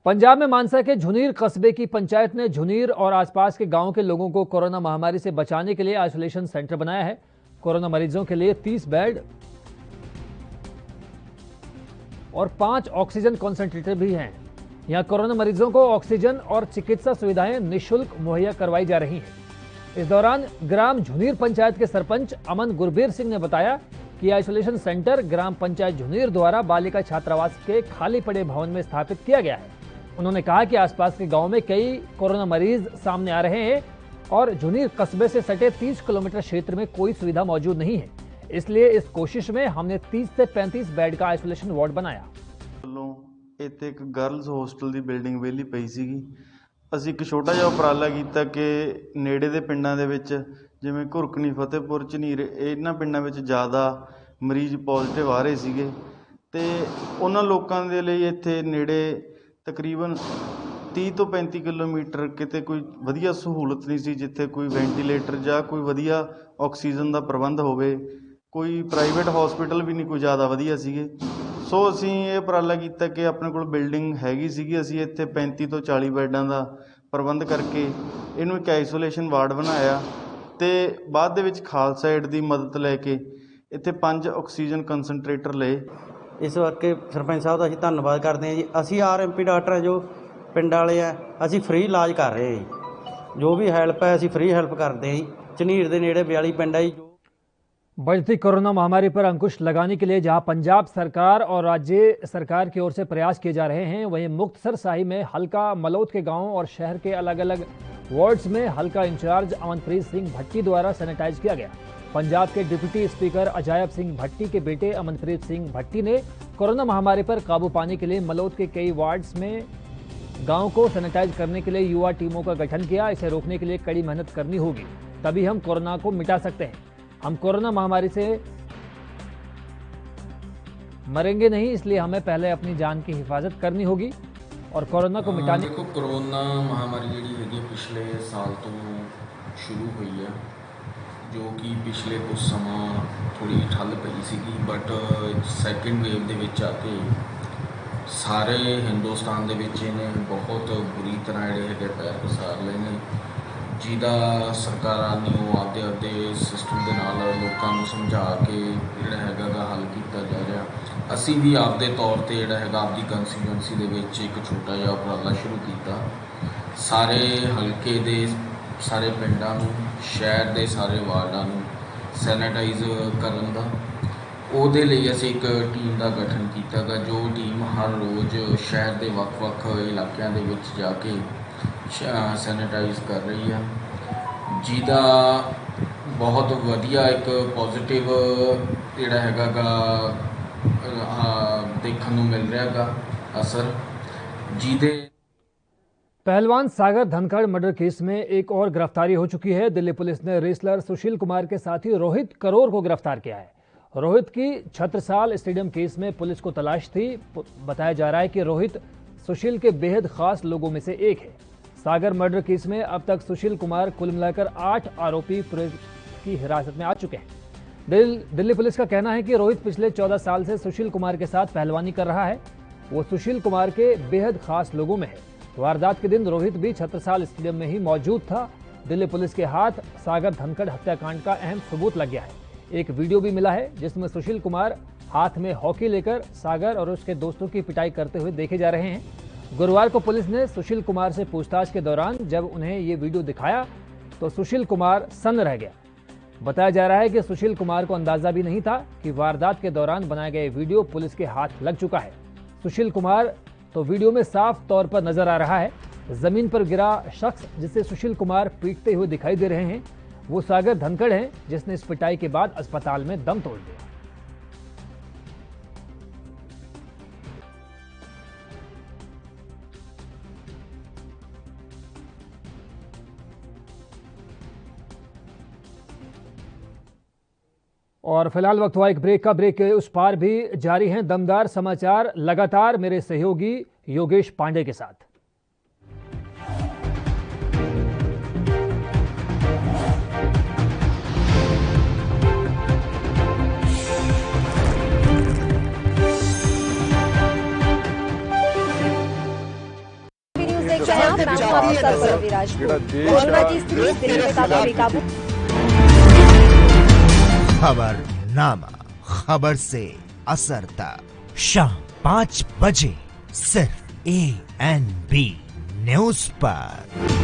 पंजाब में मानसा के झुनीर कस्बे की पंचायत ने झुनीर और आसपास के गांव के लोगों को कोरोना महामारी से बचाने के लिए आइसोलेशन सेंटर बनाया है। कोरोना मरीजों के लिए 30 बेड और 5 ऑक्सीजन कॉन्सेंट्रेटर भी हैं। यहां कोरोना मरीजों को ऑक्सीजन और चिकित्सा सुविधाएं निःशुल्क मुहैया करवाई जा रही हैं। इस दौरान ग्राम झुनीर पंचायत के सरपंच अमन गुरबीर सिंह ने बताया कि आइसोलेशन सेंटर ग्राम पंचायत झुनीर द्वारा बालिका छात्रावास के खाली पड़े भवन में स्थापित किया गया है। उन्होंने कहा कि आसपास के गांव में कई कोरोना मरीज सामने आ रहे हैं और झुनीर कस्बे से सटे 30 किलोमीटर क्षेत्र में कोई सुविधा मौजूद नहीं है, इसलिए इस कोशिश में हमने 30 से 35 बेड का आइसोलेशन वार्ड बनाया। ਇੱਥੇ ਇੱਕ ਗਰਲਜ਼ ਹੋਸਟਲ ਦੀ ਬਿਲਡਿੰਗ ਵਿਹਲੀ ਪਈ ਸੀਗੀ। ਅਸੀਂ ਇੱਕ ਛੋਟਾ ਜਿਹਾ ਉਪਰਾਲਾ ਕੀਤਾ ਕਿ ਨੇੜੇ ਦੇ ਪਿੰਡਾਂ ਦੇ ਵਿੱਚ ਜਿਵੇਂ ਘੁਰਕਣੀ, ਫਤਿਹਪੁਰ, ਝਨੀਰ, ਇਹਨਾਂ ਪਿੰਡਾਂ ਵਿੱਚ ਜ਼ਿਆਦਾ ਮਰੀਜ਼ ਪੋਜ਼ਿਟਿਵ ਆ ਰਹੇ ਸੀਗੇ ਤੇ ਉਹਨਾਂ ਲੋਕਾਂ ਦੇ ਲਈ ਇੱਥੇ ਨੇੜੇ ਤਕਰੀਬਨ 30 ਤੋਂ 35 ਕਿਲੋਮੀਟਰ ਕਿਤੇ ਕੋਈ ਵਧੀਆ ਸਹੂਲਤ ਨਹੀਂ ਸੀ, ਜਿੱਥੇ ਕੋਈ ਵੈਂਟੀਲੇਟਰ ਜਾਂ ਕੋਈ ਵਧੀਆ ਆਕਸੀਜਨ ਦਾ ਪ੍ਰਬੰਧ ਹੋਵੇ। ਕੋਈ ਪ੍ਰਾਈਵੇਟ ਹਸਪੀਟਲ ਵੀ ਨਹੀਂ ਕੋਈ ਜ਼ਿਆਦਾ ਵਧੀਆ ਸੀਗੇ। ਸੋ ਅਸੀਂ ਇਹ ਉਪਰਾਲਾ ਕੀਤਾ ਕਿ ਆਪਣੇ ਕੋਲ ਬਿਲਡਿੰਗ ਹੈਗੀ ਸੀਗੀ, ਅਸੀਂ ਇੱਥੇ 35 ਤੋਂ 40 ਬੈੱਡਾਂ ਦਾ ਪ੍ਰਬੰਧ ਕਰਕੇ ਇਹਨੂੰ ਇੱਕ ਆਈਸੋਲੇਸ਼ਨ ਵਾਰਡ ਬਣਾਇਆ ਤੇ ਬਾਅਦ ਦੇ ਵਿੱਚ ਖਾਲਸਾ ਏਡ ਦੀ ਮਦਦ ਲੈ ਕੇ ਇੱਥੇ 5 ਆਕਸੀਜਨ ਕੰਸਨਟਰੇਟਰ ਲਏ। ਇਸ ਕਰਕੇ ਸਰਪੰਚ ਸਾਹਿਬ ਦਾ ਅਸੀਂ ਧੰਨਵਾਦ ਕਰਦੇ ਹਾਂ ਜੀ। ਅਸੀਂ ਆਰਐਮਪੀ ਡਾਕਟਰ ਆ ਜੋ ਪਿੰਡ ਵਾਲੇ ਆ, ਅਸੀਂ ਫ੍ਰੀ ਇਲਾਜ ਕਰ ਰਹੇ ਹਾਂ ਜੀ। ਜੋ ਵੀ ਹੈਲਪ ਹੈ ਅਸੀਂ फ्री हेल्प करते हैं। ਝਨੀਰ ਦੇ ਨੇੜੇ 42 ਪਿੰਡ है। बढ़ती कोरोना महामारी पर अंकुश लगाने के लिए जहां पंजाब सरकार और राज्य सरकार की ओर से प्रयास किए जा रहे हैं, वहीं मुक्तसर साही में हल्का मलौद के गांव और शहर के अलग अलग वार्ड्स में हल्का इंचार्ज अमनप्रीत सिंह भट्टी द्वारा सैनिटाइज किया गया। पंजाब के डिप्टी स्पीकर अजायब सिंह भट्टी के बेटे अमनप्रीत सिंह भट्टी ने कोरोना महामारी पर काबू पाने के लिए मलौद के कई वार्ड्स में गांव को सैनिटाइज करने के लिए युवा टीमों का गठन किया। इसे रोकने के लिए कड़ी मेहनत करनी होगी, तभी हम कोरोना को मिटा सकते हैं। हम कोरोना महामारी से मरेंगे नहीं, इसलिए हमें पहले अपनी जान की हिफाजत करनी होगी और कोरोना को मिटाने। देखो, कोरोना महामारी जी पिछले साल तो शुरू हुई है, जो कि पिछले कुछ समा थोड़ी ठल पई सी, बट सैकेंड वेव दे विच आके सारे हिंदुस्तान दे विच इन्हें बहुत बुरी तरह जिहड़े पैर पसार लए ने, जिहदा सरकारां ने वो आपदे आपदे सिस्टम दे नाल लोकां नूं समझा के जिहड़ा हैगा गा हल कीता जा रहा। असीं भी आपदे तौर ते जिहड़ा हैगा आपदी कंस्टीट्यूएंसी दे विच एक छोटा जिहा उपराला शुरू कीता। सारे हलके दे सारे पिंडां नूं, शहर दे सारे वार्डां नूं सैनिटाइज करन दा। ਉਹਦੇ ਲਈ ਅਸੀਂ ਇੱਕ ਟੀਮ ਦਾ ਗਠਨ ਕੀਤਾ ਗਾ, ਜੋ ਟੀਮ ਹਰ ਰੋਜ਼ ਸ਼ਹਿਰ ਦੇ ਵੱਖ-ਵੱਖ ਇਲਾਕਿਆਂ ਦੇ ਵਿੱਚ ਜਾ ਕੇ ਸੈਨੀਟਾਈਜ਼ ਕਰ ਰਹੀ ਆ, ਜਿਹਦਾ ਬਹੁਤ ਵਧੀਆ ਇੱਕ ਪੋਜ਼ਿਟਿਵ ਜਿਹੜਾ ਹੈਗਾ ਗਾ ਦੇਖਣ ਨੂੰ ਮਿਲ ਰਿਹਾ ਗਾ असर। ਜਿਹਦੇ पहलवान सागर धनखड़ मर्डर केस में एक और गिरफ्तारी हो चुकी है। दिल्ली पुलिस ने रेसलर सुशील कुमार के साथी रोहित करोर को गिरफ्तार किया है। रोहित की छत्रसाल स्टेडियम केस में पुलिस को तलाश थी। बताया जा रहा है कि रोहित सुशील के बेहद खास लोगों में से एक है। सागर मर्डर केस में अब तक सुशील कुमार कुल मिलाकर 8 आरोपी पुलिस की हिरासत में आ चुके हैं। दिल्ली पुलिस का कहना है कि रोहित पिछले 14 साल से सुशील कुमार के साथ पहलवानी कर रहा है। वो सुशील कुमार के बेहद खास लोगों में है। वारदात के दिन रोहित भी छत्रसाल स्टेडियम में ही मौजूद था। दिल्ली पुलिस के हाथ सागर धनखड़ हत्याकांड का अहम सबूत लग गया है। एक वीडियो भी मिला है जिसमें सुशील कुमार हाथ में हॉकी लेकर सागर और उसके दोस्तों की पिटाई करते हुए देखे जा रहे हैं। गुरुवार को पुलिस ने सुशील कुमार से पूछताछ के दौरान जब उन्हें ये वीडियो दिखाया तो सुशील कुमार सन्न रह गया। बताया जा रहा है कि सुशील कुमार को अंदाजा भी नहीं था कि वारदात के दौरान बनाया गया वीडियो पुलिस के हाथ लग चुका है। सुशील कुमार तो वीडियो में साफ तौर पर नजर आ रहा है। जमीन पर गिरा शख्स जिसे सुशील कुमार पीटते हुए दिखाई दे रहे हैं, वो सागर धनखड़ हैं, जिसने इस पिटाई के बाद अस्पताल में दम तोड़ दिया। और फिलहाल वक्त हुआ एक ब्रेक का। ब्रेक के उस पार भी जारी हैं दमदार समाचार लगातार मेरे सहयोगी योगेश पांडे के साथ। जयंत नामा अवसर पर विराजमान कोरोना की स्थिति दिल्ली में काफी बेकाबू। खबरनामा, खबर से असर तक शाम 5 बजे सिर्फ ANB न्यूज पर।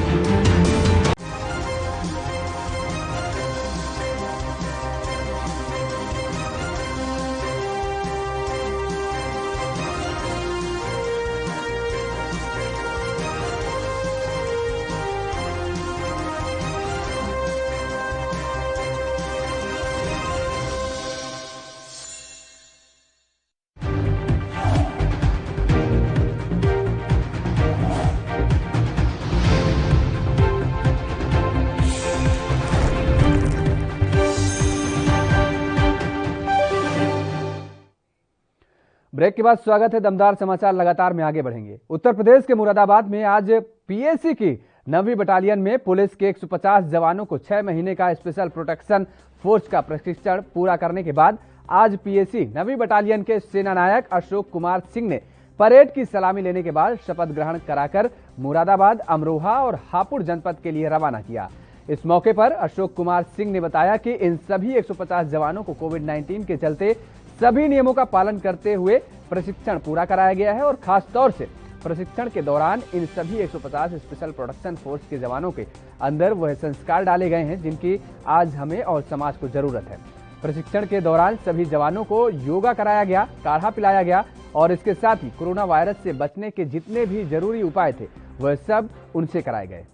ब्रेक के बाद स्वागत है। दमदार समाचार लगातार में आगे बढ़ेंगे। उत्तर प्रदेश के मुरादाबाद में आज पीएसी की 9वीं बटालियन में पुलिस के 150 जवानों को 6 महीने का स्पेशल प्रोटेक्शन फोर्स का प्रशिक्षण पूरा करने के बाद आज पीएसी 9वीं बटालियन के सेनानायक अशोक कुमार सिंह ने परेड की सलामी लेने के बाद शपथ ग्रहण कराकर मुरादाबाद, अमरोहा और हापुड़ जनपद के लिए रवाना किया। इस मौके पर अशोक कुमार सिंह ने बताया कि इन सभी 150 जवानों को कोविड-19 के चलते सभी नियमों का पालन करते हुए प्रशिक्षण पूरा कराया गया है और खास तौर से प्रशिक्षण के दौरान इन सभी 150 स्पेशल प्रोटेक्शन फोर्स के जवानों के अंदर वह संस्कार डाले गए हैं जिनकी आज हमें और समाज को जरूरत है। प्रशिक्षण के दौरान सभी जवानों को योगा कराया गया, काढ़ा पिलाया गया और इसके साथ ही कोरोना वायरस से बचने के जितने भी जरूरी उपाय थे वह सब उनसे कराए गए।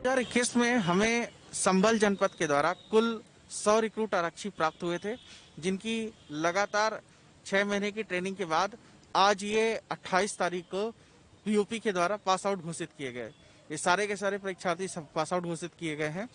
2021 में हमें संभल जनपद के द्वारा कुल 100 रिक्रूट आरक्षी प्राप्त हुए थे, जिनकी लगातार 6 महीने की ट्रेनिंग के बाद आज ये 28 तारीख को पीओपी के द्वारा पास आउट घोषित किए गए। ये सारे के सारे परीक्षार्थी सब पास आउट घोषित किए गए हैं।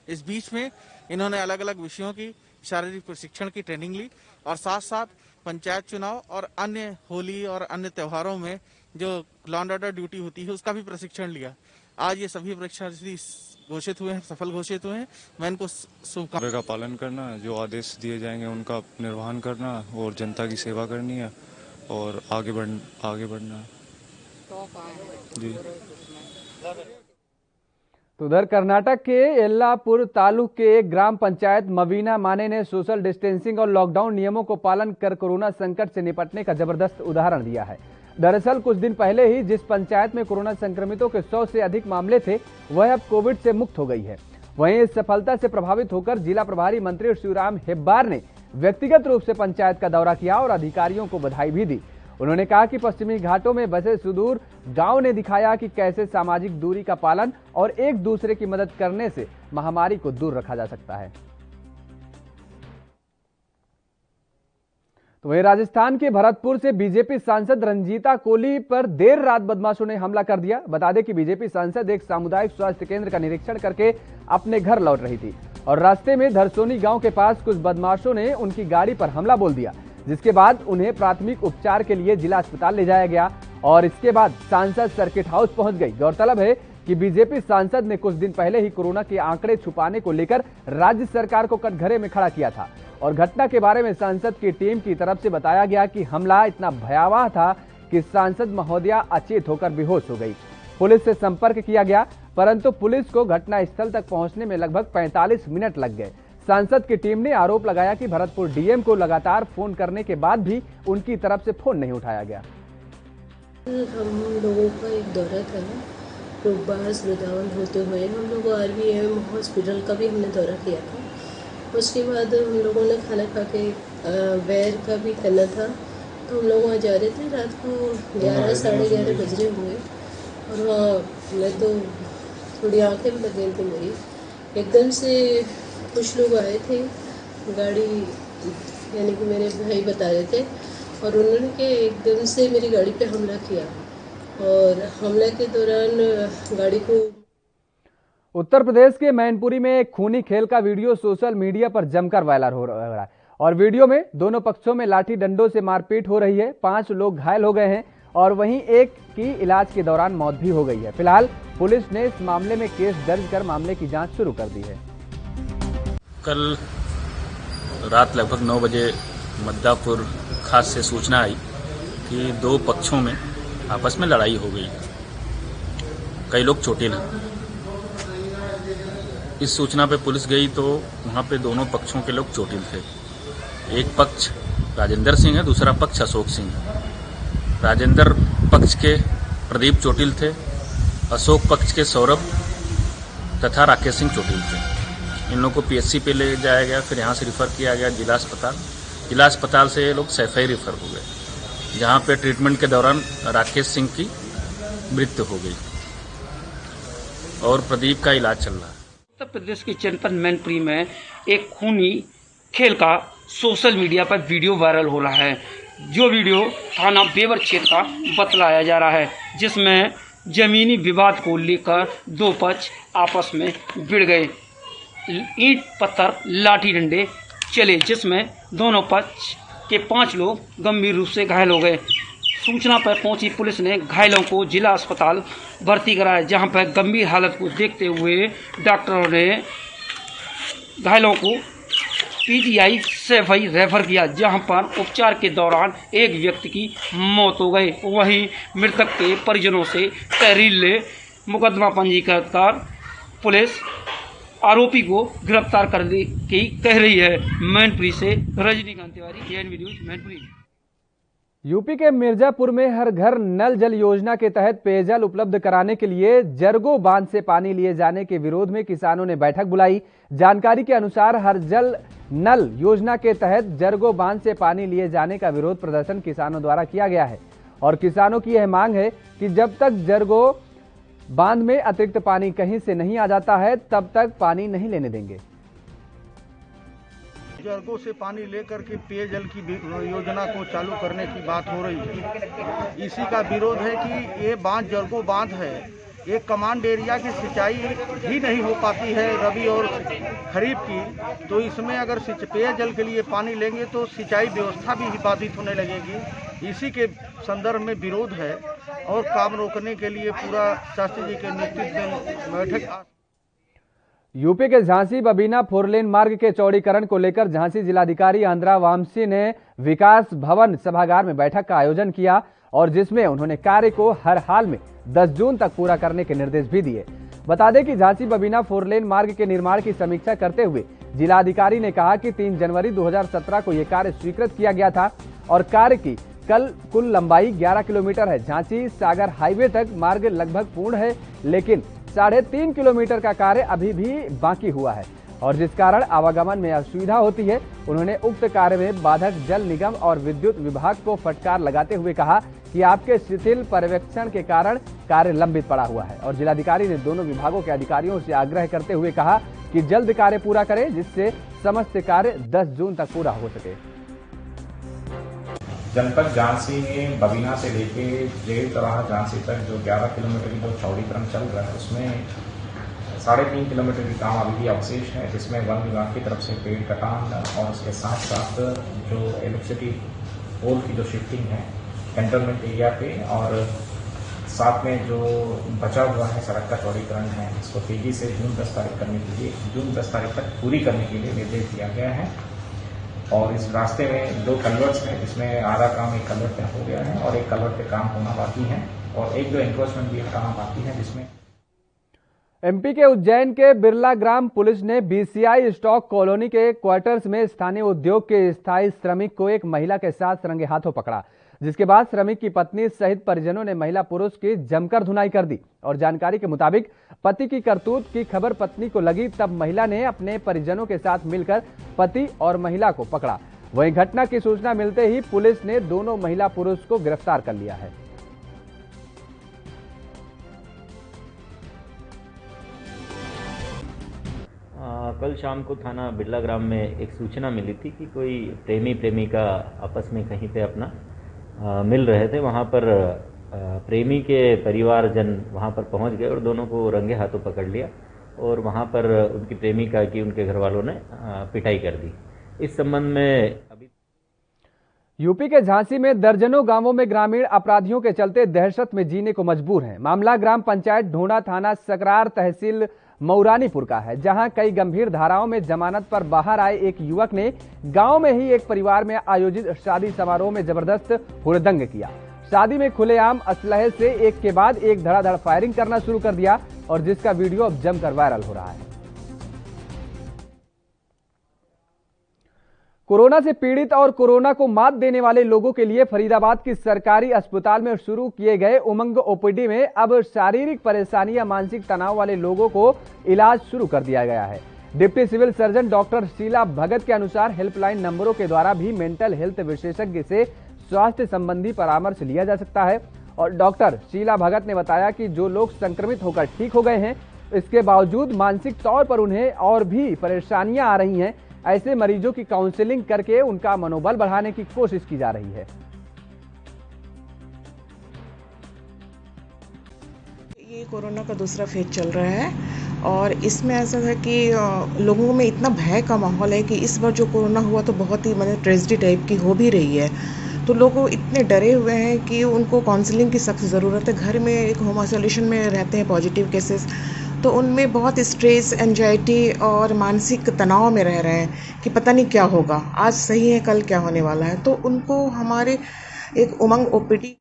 इस बीच में इन्होंने अलग अलग विषयों की शारीरिक प्रशिक्षण की ट्रेनिंग ली और साथ साथ पंचायत चुनाव और अन्य होली और अन्य त्योहारों में जो लॉ एंड ऑर्डर ड्यूटी होती है उसका भी प्रशिक्षण लिया। आज ये सभी परीक्षार्थी घोषित हुए हैं, सफल घोषित हुए हैं। मैं इनको शुभकामनाएं का पालन करना, जो आदेश दिए जाएंगे उनका निर्वहन करना और जनता की सेवा करनी है और आगे बढ़ना है। जी। तो उधर कर्नाटक के येल्लापुर तालुक के एक ग्राम पंचायत मवीना माने ने सोशल डिस्टेंसिंग और लॉकडाउन नियमों को पालन कर कोरोना संकट से निपटने का जबरदस्त उदाहरण दिया है। दरअसल कुछ दिन पहले ही जिस पंचायत में कोरोना संक्रमितों के 100 से अधिक मामले थे वह अब कोविड से मुक्त हो गई है। वहीं इस सफलता से प्रभावित होकर जिला प्रभारी मंत्री शिवराम हेब्बार ने व्यक्तिगत रूप से पंचायत का दौरा किया और अधिकारियों को बधाई भी दी। उन्होंने कहा कि पश्चिमी घाटों में बसे सुदूर गांव ने दिखाया कि कैसे सामाजिक दूरी का पालन और एक दूसरे की मदद करने से महामारी को दूर रखा जा सकता है। तो वहीं राजस्थान के भरतपुर से बीजेपी सांसद रंजीता कोली पर देर रात बदमाशों ने हमला कर दिया। बता दें कि बीजेपी सांसद एक सामुदायिक स्वास्थ्य केंद्र का निरीक्षण करके अपने घर लौट रही थी और रास्ते में धरसोनी गांव के पास कुछ बदमाशों ने उनकी गाड़ी पर हमला बोल दिया, जिसके बाद उन्हें प्राथमिक उपचार के लिए जिला अस्पताल ले जाया गया और इसके बाद सांसद सर्किट हाउस पहुंच गई। गौरतलब है कि बीजेपी सांसद ने कुछ दिन पहले ही कोरोना के आंकड़े छुपाने को लेकर राज्य सरकार को कटघरे में खड़ा किया था और घटना के बारे में सांसद की टीम की तरफ से बताया गया कि हमला इतना भयावह था कि सांसद महोदया अचेत होकर बेहोश हो गई। पुलिस से संपर्क किया गया परंतु पुलिस को घटनास्थल तक पहुंचने में लगभग 45 मिनट लग गए। सांसद की टीम ने आरोप लगाया कि भरतपुर डीएम को लगातार फोन करने के बाद भी उनकी तरफ से फोन नहीं उठाया गया। हम लोगों का एक दौरा था रोगबाज वृंदावन होते हुए हम लोग RVM हॉस्पिटल का भी हमने दौरा किया था। उसके बाद हम लोगों ने खाना खा के वैर का भी करना था तो हम लोग वहाँ जा रहे थे। रात को 11 साढ़े 11 बज रहे होंगे और वहाँ मैं तो थोड़ी आंखें भी लग गई थी मेरी। एकदम से कुछ लोग आए थे गाड़ी, यानी कि मेरे भाई बता रहे थे और उन्होंने के एकदम से मेरी गाड़ी पे हमला किया और हमले के दौरान गाड़ी को। उत्तर प्रदेश के मैनपुरी में एक खूनी खेल का वीडियो सोशल मीडिया पर जमकर वायरल हो रहा है और वीडियो में दोनों पक्षों में लाठी डंडों से मारपीट हो रही है। 5 लोग घायल हो गए हैं और वहीं एक की इलाज के दौरान मौत भी हो गई है। फिलहाल पुलिस ने इस मामले में केस दर्ज कर मामले की जांच शुरू कर दी है। कल रात लगभग 9 बजे मद्दापुर खास से सूचना आई कि 2 पक्षों में आपस में लड़ाई हो गई कई लोग चोटिल हैं। इस सूचना पे पुलिस गई तो वहाँ पे दोनों पक्षों के लोग चोटिल थे। एक पक्ष राजेंद्र सिंह है, दूसरा पक्ष अशोक सिंह है। राजेंद्र पक्ष के प्रदीप चोटिल थे, अशोक पक्ष के सौरभ तथा राकेश सिंह चोटिल थे। इन लोगों को पीएचसी पे ले जाया गया, फिर यहाँ से रिफर किया गया जिला अस्पताल। जिला अस्पताल से ये लोग सैफई रिफर हो गए, जहाँ पे ट्रीटमेंट के दौरान राकेश सिंह की मृत्यु हो गई और प्रदीप का इलाज चल रहा है। उत्तर प्रदेश के जनपद मैनपुरी में एक खूनी खेल का सोशल मीडिया पर वीडियो वायरल हो रहा है। जो वीडियो थाना बेवर क्षेत्र का बतलाया जा रहा है, जिसमें जमीनी विवाद को लेकर दो पक्ष आपस में भिड़ गए। ईंट पत्थर लाठी डंडे चले, जिसमें दोनों पक्ष के 5 लोग गंभीर रूप से घायल हो गए। सूचना पर पहुंची पुलिस ने घायलों को जिला अस्पताल भर्ती कराया, जहां पर गंभीर हालत को देखते हुए डॉक्टरों ने घायलों को पीजीआई सैफई रेफर किया, जहां पर उपचार के दौरान एक व्यक्ति की मौत हो गई। वहीं मृतक के परिजनों से तहरीर मुकदमा पंजीकृत कर पुलिस आरोपी को गिरफ्तार करने की कह रही है। मैनपुरी से Rajinikanth Tiwari, ANB news Mainpuri. UP के मिर्जापुर में हर घर नल जल योजना के तहत पेयजल उपलब्ध कराने के लिए जरगो बांध से पानी लिए जाने के विरोध में किसानों ने बैठक बुलाई। जानकारी के अनुसार हर जल नल योजना के तहत जरगो बांध से पानी लिए जाने का विरोध प्रदर्शन किसानों द्वारा किया गया है और किसानों की यह मांग है कि जब तक जरगो बांध में अतिरिक्त पानी कहीं से नहीं आ जाता है तब तक पानी नहीं लेने देंगे। जरगो से पानी लेकर के पेयजल की योजना को चालू करने की बात हो रही है। इसी का विरोध है कि ये बांध जरगो बांध है, एक कमांड एरिया की सिंचाई भी नहीं हो पाती है रबी और खरीफ की, तो इसमें अगर पेयजल के लिए पानी लेंगे तो सिंचाई व्यवस्था भी बाधित होने लगेगी। इसी के संदर्भ में विरोध है और काम रोकने के लिए पूरा शास्त्री जी के नेतृत्व में बैठक। यूपी के झांसी बबीना 4 लेन मार्ग के चौड़ीकरण को लेकर झांसी जिलाधिकारी आंद्रा वामसी ने विकास भवन सभागार में बैठक का आयोजन किया और जिसमें उन्होंने कार्य को हर हाल में 10 जून तक पूरा करने के निर्देश भी दिए। बता दें कि झांसी बबीना 4 लेन मार्ग के निर्माण की समीक्षा करते हुए जिलाधिकारी ने कहा कि 3 जनवरी 2017 को यह कार्य स्वीकृत किया गया था और कार्य की कल कुल लंबाई 11 किलोमीटर है। झांसी सागर हाईवे तक मार्ग लगभग पूर्ण है, लेकिन 3.5 किलोमीटर का कार्य अभी भी बाकी हुआ है और जिस कारण आवागमन में असुविधा होती है। उन्होंने उक्त कार्य में बाधक जल निगम और विद्युत विभाग को फटकार लगाते हुए कहा कि आपके शिथिल पर्यवेक्षण के कारण कार्य लंबित पड़ा हुआ है और जिलाधिकारी ने दोनों विभागों के अधिकारियों से आग्रह करते हुए कहा कि जल्द कार्य पूरा करें, जिससे समस्त कार्य 10 जून तक पूरा हो सके। जनपद झांसी में बबीना से लेके जेलतराह झांसी तक जो 11 किलोमीटर की जो चौड़ीकरण चल रहा है उसमें 3.5 किलोमीटर की काम अभी भी अवशेष है, जिसमें वन विभाग की तरफ से पेड़ कटान और उसके साथ साथ जो इलेक्ट्रिसिटी पोल की जो शिफ्टिंग है कैंटोनमेंट एरिया पे और साथ में जो बचा हुआ है सड़क का चौड़ीकरण है इसको तेजी से जून 10 तारीख करने के लिए जून 10 तारीख तक पूरी करने के लिए निर्देश दिया गया है। और इस रास्ते में 2 कलवर्ट्स हैं, जिसमें आधा काम एक कलवर्ट पे हो गया है और एक कलवर्ट पे काम होना बाकी है और 1-2 एनक्रोचमेंट भी हटाना बाकी है। जिसमें एमपी के उज्जैन के बिरला ग्राम पुलिस ने बीसीआई स्टॉक कॉलोनी के क्वार्टर्स में स्थानीय उद्योग के स्थायी श्रमिक को एक महिला के साथ रंगे हाथों पकड़ा, जिसके बाद श्रमिक की पत्नी सहित परिजनों ने महिला पुरुष की जमकर धुनाई कर दी और जानकारी के मुताबिक पति की करतूत की खबर पत्नी को लगी, तब महिला ने अपने परिजनों के साथ मिलकर पति और महिला को पकड़ा। वहीं घटना की सूचना मिलते ही पुलिस ने दोनों महिला पुरुष को गिरफ्तार कर लिया है। कल शाम को थाना बिरला ग्राम में एक सूचना मिली थी कि कोई प्रेमी प्रेमिका आपस में कहीं पे अपना मिल रहे थे। वहाँ पर प्रेमी के परिवारजन वहाँ पर पहुँच गए और दोनों को रंगे हाथों पकड़ लिया और वहाँ पर उनकी प्रेमिका की उनके घर वालों ने पिटाई कर दी। इस संबंध में अभी यूपी के झांसी में दर्जनों गांवों में ग्रामीण अपराधियों के चलते दहशत में जीने को मजबूर हैं। मामला ग्राम पंचायत ढूंढा, थाना सकरार, तहसील मऊरानीपुर का है, जहां कई गंभीर धाराओं में जमानत पर बाहर आए एक युवक ने गांव में ही एक परिवार में आयोजित शादी समारोह में जबरदस्त हुड़दंग किया। शादी में खुलेआम असलहे से एक के बाद एक धड़ाधड़ फायरिंग करना शुरू कर दिया और जिसका वीडियो अब जमकर वायरल हो रहा है। कोरोना से पीड़ित और कोरोना को मात देने वाले लोगों के लिए फरीदाबाद की सरकारी अस्पताल में शुरू किए गए उमंग ओपीडी में अब शारीरिक परेशानी या मानसिक तनाव वाले लोगों को इलाज शुरू कर दिया गया है। Deputy civil surgeon doctor Sheela Bhagat के अनुसार हेल्पलाइन नंबरों के द्वारा भी मेंटल हेल्थ विशेषज्ञ से स्वास्थ्य संबंधी परामर्श लिया जा सकता है। और डॉक्टर शीला भगत ने बताया कि जो लोग संक्रमित होकर ठीक हो गए हैं, इसके बावजूद मानसिक तौर पर उन्हें और भी परेशानियां आ रही हैं, ऐसे मरीजों की काउंसलिंग करके उनका मनोबल बढ़ाने की कोशिश की जा रही है। ये कोरोना का दूसरा फेज चल रहा है और इसमें ऐसा है कि लोगों में इतना भय का माहौल है कि इस बार जो कोरोना हुआ तो बहुत ही मतलब ट्रेजेडी टाइप की हो भी रही है, तो लोग इतने डरे हुए हैं कि उनको काउंसलिंग की सख्त ज़रूरत है। घर में एक होम आइसोलेशन में रहते हैं पॉजिटिव केसेस, तो उनमें बहुत स्ट्रेस, एंजाइटी और मानसिक तनाव में रह रहे हैं कि पता नहीं क्या होगा, आज सही है कल क्या होने वाला है। तो उनको हमारे एक उमंग ओपीडी।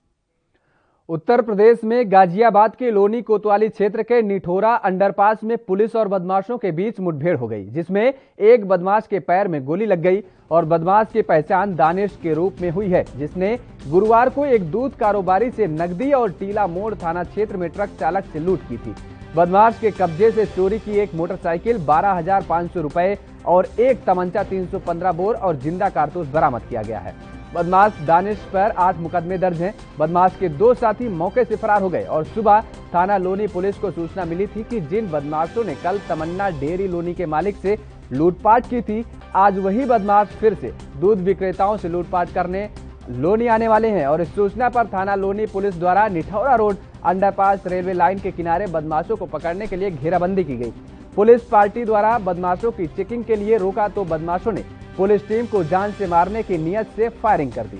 उत्तर प्रदेश में गाजियाबाद के लोनी कोतवाली क्षेत्र के निठोरा अंडरपास में पुलिस और बदमाशों के बीच मुठभेड़ हो गई, जिसमें एक बदमाश के पैर में गोली लग गई और बदमाश की पहचान दानिश के रूप में हुई है, जिसने गुरुवार को एक दूध कारोबारी से नकदी और टीला मोड़ थाना क्षेत्र में ट्रक चालक से लूट की थी। बदमाश के कब्जे से चोरी की एक मोटरसाइकिल, 12,500 रुपए और एक तमंचा 315 बोर और जिंदा कारतूस बरामद किया गया है। बदमाश दानिश पर 8 मुकदमे दर्ज हैं। बदमाश के 2 साथी मौके से फरार हो गए और सुबह थाना लोनी पुलिस को सूचना मिली थी कि जिन बदमाशों ने कल तमन्ना डेयरी लोनी के मालिक से लूटपाट की थी, आज वही बदमाश फिर से दूध विक्रेताओं से लूटपाट करने लोनी आने वाले हैं। और इस सूचना पर थाना लोनी पुलिस द्वारा निठौरा रोड अंडरपास रेलवे लाइन के किनारे बदमाशों को पकड़ने के लिए घेराबंदी की गई। पुलिस पार्टी द्वारा बदमाशों की चेकिंग के लिए रोका तो बदमाशों ने पुलिस टीम को जान से मारने की नियत से फायरिंग कर दी।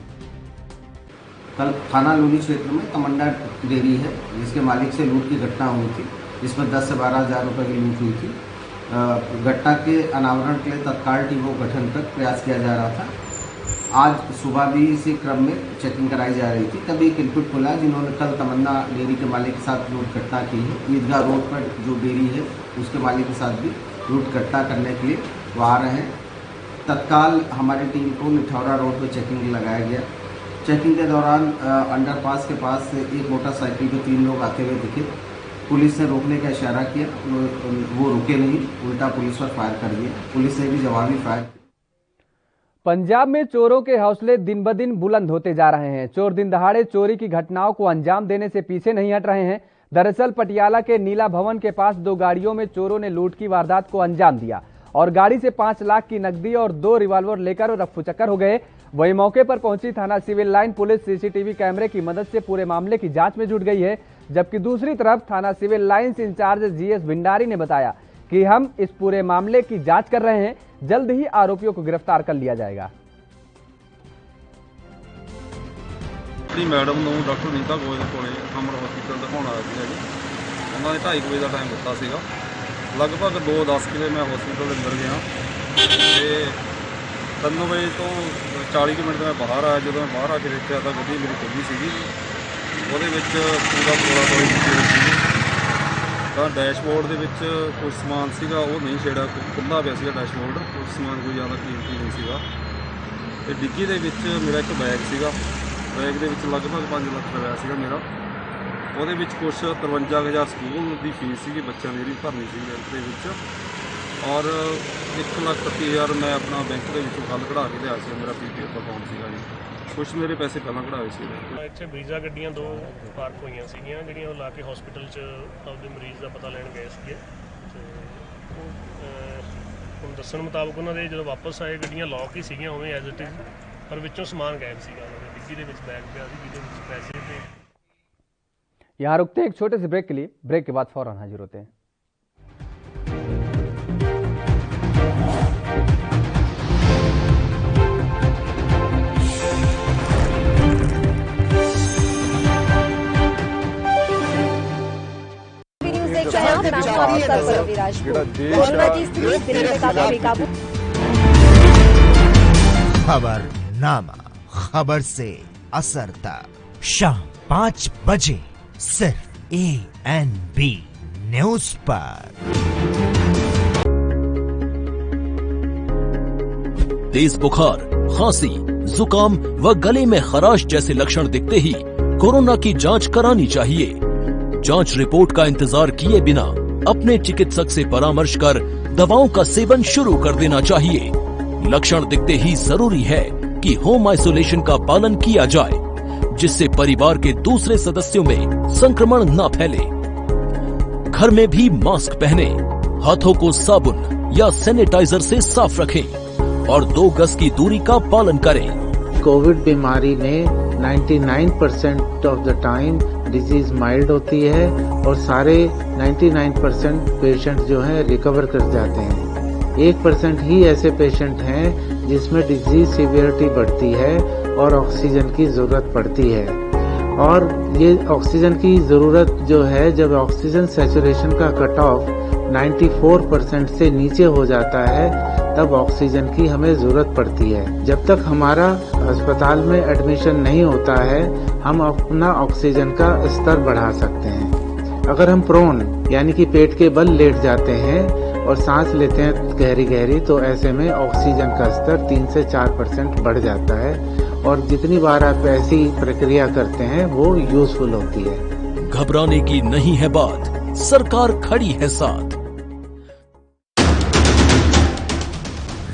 कल थाना लोनी क्षेत्र में तमन्ना डेयरी है, जिसके मालिक से लूट की घटना हुई थी, जिसमें 10 से 12 हज़ार रुपये की लूट हुई थी। घटना के अनावरण के लिए तत्काल टीमों का गठन कर प्रयास किया जा रहा था। आज सुबह भी इसी क्रम में चेकिंग कराई जा रही थी, तभी एक इनपुट मिला जिन्होंने कल तमन्ना डेयरी के मालिक के साथ लूट घटना की है। ईदगाह रोड पर जो डेयरी है उसके मालिक के साथ भी लूट घटना करने के लिए वो आ रहे हैं। तत्काल हमारी टीम को निठौरा रोड पर चेकिंग लगाया गया। चेकिंग के दौरान अंडरपास के पास से एक मोटरसाइकिल पे 3 लोग आते हुए दिखे। पुलिस ने रोकने का इशारा किया, वो रुके नहीं, उल्टा पुलिस पर फायर कर दिया। पुलिस ने भी जवाबी फायर। पंजाब में चोरों के हौसले दिन ब दिन बुलंद होते जा रहे हैं। चोर दिन दहाड़े चोरी की घटनाओं को अंजाम देने से पीछे नहीं हट रहे हैं। दरअसल पटियाला के नीला भवन के पास 2 गाड़ियों में चोरों ने लूट की वारदात को अंजाम दिया और गाड़ी से 5 लाख की नकदी और 2 रिवॉल्वर लेकर रफ्फू-चक्कर हो गए। वहीं मौके पर पहुंची थाना सिविल लाइन पुलिस सीसीटीवी कैमरे की मदद से पूरे मामले की जांच में जुट गई है। जबकि दूसरी तरफ थाना Civil Lines incharge GS Bhandari ने बताया कि हम इस पूरे मामले की जांच कर रहे हैं, जल्द ही आरोपियों को गिरफ्तार कर लिया जाएगा। मैडम ਨੂੰ ਡਾਕਟਰ ਨੀਤਾ ਗੋਇਲ ਕੋਲੇ ਅਮਰ ਹਸਪੀਟਲ ਦਿਖਾਉਣ ਆਇਆ ਸੀਗਾ ਜੀ। ਉਹਨਾਂ ਨੇ 2:30 ਵਜੇ ਦਾ ਟਾਈਮ ਦਿੱਤਾ ਸੀਗਾ। ਲਗਭਗ 2:10 ਵਜੇ ਮੈਂ ਹਸਪੀਟਲ ਦੇ ਅੰਦਰ ਗਿਆ ਤੇ 3 ਵਜੇ ਤੋਂ 40 ਮਿੰਟ ਮੈਂ ਬਾਹਰ ਆਇਆ। ਜਦੋਂ ਮੈਂ ਬਾਹਰ ਆ ਕੇ ਦੇਖਿਆ ਤਾਂ ਗੱਡੀ ਮੇਰੀ ਖੁੱਲੀ ਸੀਗੀ, ਉਹਦੇ ਵਿੱਚ ਪੂਰਾ ਤੋੜੀ ਕੀਤੀ ਸੀ। ਤਾਂ ਡੈਸ਼ਬੋਰਡ ਦੇ ਵਿੱਚ ਕੁਝ ਸਮਾਨ ਸੀਗਾ, ਉਹ ਨਹੀਂ ਛੇੜਿਆ, ਖੁੱਲ੍ਹਾ ਪਿਆ ਸੀਗਾ ਡੈਸ਼ਬੋਰਡ, ਕੁਝ ਸਮਾਨ ਕੋਈ ਜ਼ਿਆਦਾ ਕੀਮਤੀ ਨਹੀਂ ਸੀਗਾ। ਤੇ ਡਿੱਗੀ ਦੇ ਵਿੱਚ ਮੇਰਾ ਇੱਕ ਬੈਗ ਸੀਗਾ, ਬੈਗ ਦੇ ਵਿੱਚ ਲਗਭਗ 5 ਲੱਖ ਰੁਪਇਆ ਸੀਗਾ ਮੇਰਾ। ਉਹਦੇ ਵਿੱਚ ਕੁਛ 53,000 ਸਕੂਲ ਦੀ ਫੀਸ ਸੀਗੀ, ਬੱਚਿਆਂ ਦੀ ਜਿਹੜੀ ਭਰਨੀ ਸੀ ਬੈਂਕ ਦੇ ਵਿੱਚ, ਔਰ 1,30,000 ਮੈਂ ਆਪਣਾ ਬੈਂਕ ਦੇ ਵਿੱਚੋਂ ਕੱਲ੍ਹ ਕਢਾ ਕੇ ਲਿਆ ਸੀ, ਮੇਰਾ ਪੀਪੀਐਫ ਅਕਾਊਂਟ ਸੀਗਾ ਜੀ। ਕੁਛ ਮੇਰੇ ਪੈਸੇ ਪਹਿਲਾਂ ਕਢਾਏ ਸੀ। ਇੱਥੇ ਬਰੀਜ਼ਾ ਗੱਡੀਆਂ 2 ਪਾਰਕ ਹੋਈਆਂ ਸੀਗੀਆਂ, ਜਿਹੜੀਆਂ ਉਹ ਲਾ ਕੇ ਹਸਪੀਟਲ 'ਚ ਆਪਦੇ ਮਰੀਜ਼ ਦਾ ਪਤਾ ਲੈਣ ਗਏ ਸੀਗੇ। ਅਤੇ ਹੁਣ ਦੱਸਣ ਮੁਤਾਬਕ ਉਹਨਾਂ ਦੇ ਜਦੋਂ ਵਾਪਸ ਆਏ ਗੱਡੀਆਂ ਲੌਕ ਹੀ ਸੀਗੀਆਂ ਉਵੇਂ ਐਜ਼ ਇਟ ਇਜ਼, ਪਰ ਵਿੱਚੋਂ ਸਮਾਨ गायब ਸੀਗਾ। ਉਹਨਾਂ ਦੇ ਡਿੱਗੀ ਦੇ ਵਿੱਚ ਬੈਗ ਪਿਆ ਸੀ ਜਿਹਦੇ ਵਿੱਚ पैसे थे। यहाँ रुकते हैं एक छोटे से ब्रेक के लिए। ब्रेक के बाद फौरन हाजिर होते हैं। खबरनामा, खबर से असर तक। शाम 5 बजे सिर्फ ANB न्यूज पर। तेज बुखार, खांसी, जुकाम व गले में खराश जैसे लक्षण दिखते ही कोरोना की जांच करानी चाहिए। जांच रिपोर्ट का इंतजार किए बिना अपने चिकित्सक से परामर्श कर दवाओं का सेवन शुरू कर देना चाहिए। लक्षण दिखते ही जरूरी है कि होम आइसोलेशन का पालन किया जाए, जिससे परिवार के दूसरे सदस्यों में संक्रमण न फैले। घर में भी मास्क पहने, हाथों को साबुन या सैनिटाइजर से साफ रखें और 2 गज की दूरी का पालन करें। कोविड बीमारी में 99% of the time disease mild होती है और सारे 99% पेशेंट जो हैं रिकवर कर जाते हैं। 1% ही ऐसे पेशेंट हैं जिसमें डिजीज सीवियरिटी बढ़ती है और ऑक्सीजन की जरूरत पड़ती है। और ये ऑक्सीजन की जरूरत जो है, जब ऑक्सीजन सैचुरेशन का कट ऑफ 94% से नीचे हो जाता है तब ऑक्सीजन की हमें जरूरत पड़ती है। जब तक हमारा अस्पताल में एडमिशन नहीं होता है हम अपना ऑक्सीजन का स्तर बढ़ा सकते हैं। अगर हम प्रोन यानी कि पेट के बल लेट जाते हैं और सांस लेते हैं गहरी गहरी, तो ऐसे में ऑक्सीजन का स्तर 3 से 4% बढ़ जाता है और जितनी बार आप ऐसी प्रक्रिया करते हैं वो यूजफुल होती है। घबराने की नहीं है बात, सरकार खड़ी है साथ।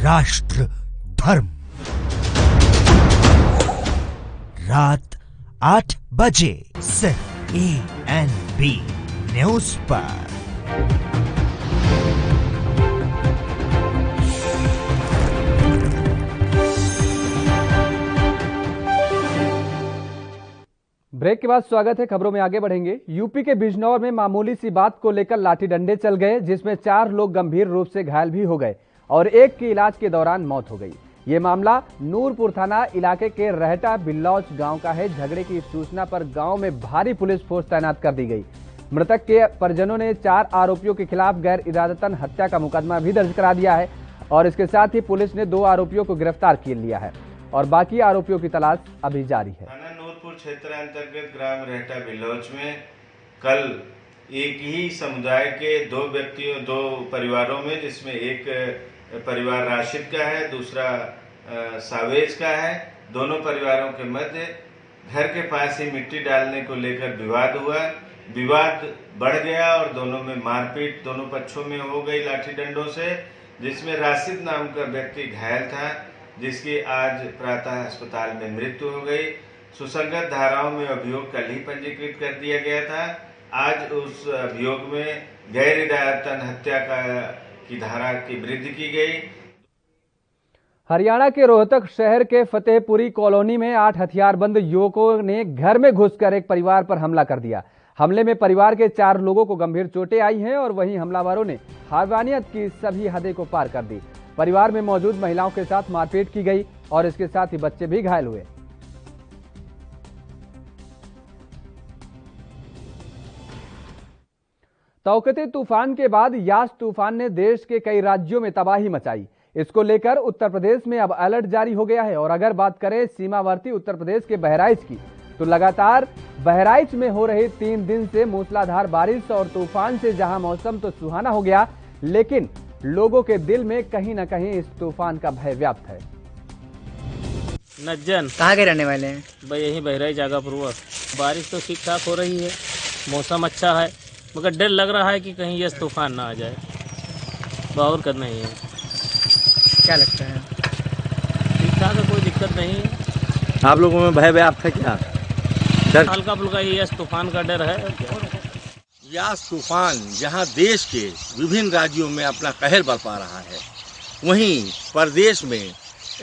राष्ट्र धर्म रात 8 बजे सिर्फ ANB न्यूज पर। ब्रेक के बाद स्वागत है। खबरों में आगे बढ़ेंगे। यूपी के बिजनौर में मामूली सी बात को लेकर लाठी डंडे चल गए, जिसमें 4 लोग गंभीर रूप से घायल भी हो गए और एक की इलाज के दौरान मौत हो गई। ये मामला नूरपुर थाना इलाके के रहटा बिल्लौच गांव का है। झगड़े की सूचना पर गांव में भारी पुलिस फोर्स तैनात कर दी गई। मृतक के परिजनों ने 4 आरोपियों के खिलाफ गैर इरादतन हत्या का मुकदमा भी दर्ज करा दिया है और इसके साथ ही पुलिस ने 2 आरोपियों को गिरफ्तार कर लिया है और बाकी आरोपियों की तलाश अभी जारी है। नूरपुर क्षेत्र अंतर्गत ग्राम रहटा बिल्लौच में कल एक ही समुदाय के 2 परिवारों में, जिसमें एक परिवार राशिद का है, दूसरा सावेज का है, दोनों परिवारों के मध्य घर के पास ही मिट्टी डालने को लेकर विवाद हुआ। विवाद बढ़ गया और दोनों में मारपीट दोनों पक्षों में हो गई लाठी डंडों से, जिसमें राशिद नाम का व्यक्ति घायल था, जिसकी आज प्रातः अस्पताल में मृत्यु हो गई। सुसंगत धाराओं में अभियोग कल ही पंजीकृत कर दिया गया था। आज उस अभियोग में गैर इरादतन हत्या की धारा की वृद्धि की गई। हरियाणा के रोहतक शहर के फतेहपुरी कॉलोनी में 8 हथियारबंद युवकों ने घर में घुसकर एक परिवार पर हमला कर दिया। हमले में परिवार के 4 लोगों को गंभीर चोटें आई हैं और वहीं हमलावरों ने हैवानियत की सभी हदें को पार कर दी। परिवार में मौजूद महिलाओं के साथ मारपीट की गई और इसके साथ ही बच्चे भी घायल हुए। तौकते तूफान के बाद यास तूफान ने देश के कई राज्यों में तबाही मचाई। इसको लेकर उत्तर प्रदेश में अब अलर्ट जारी हो गया है और अगर बात करें सीमावर्ती उत्तर प्रदेश के बहराइच की, तो लगातार बहराइच में हो रहे 3 दिन से मूसलाधार बारिश और तूफान से जहां मौसम तो सुहाना हो गया, लेकिन लोगों के दिल में कहीं न कहीं इस तूफान का भय व्याप्त है। नज्जन कहाँ के रहने वाले हैं? भाई यही बहराइच आगापुरवा। बारिश तो ठीक ठाक हो रही है, मौसम अच्छा है, मगर डर लग रहा है कि कहीं ये तूफान ना आ जाए। बाहर करना ही है। क्या लगता है? ठीक ठाक है, कोई दिक्कत नहीं है। आप लोगों में भय व्याप्त है क्या? हल्का फुल्का ही यस तूफान का डर है। यास तूफान जहां देश के विभिन्न राज्यों में अपना कहर बरपा रहा है, वहीं प्रदेश में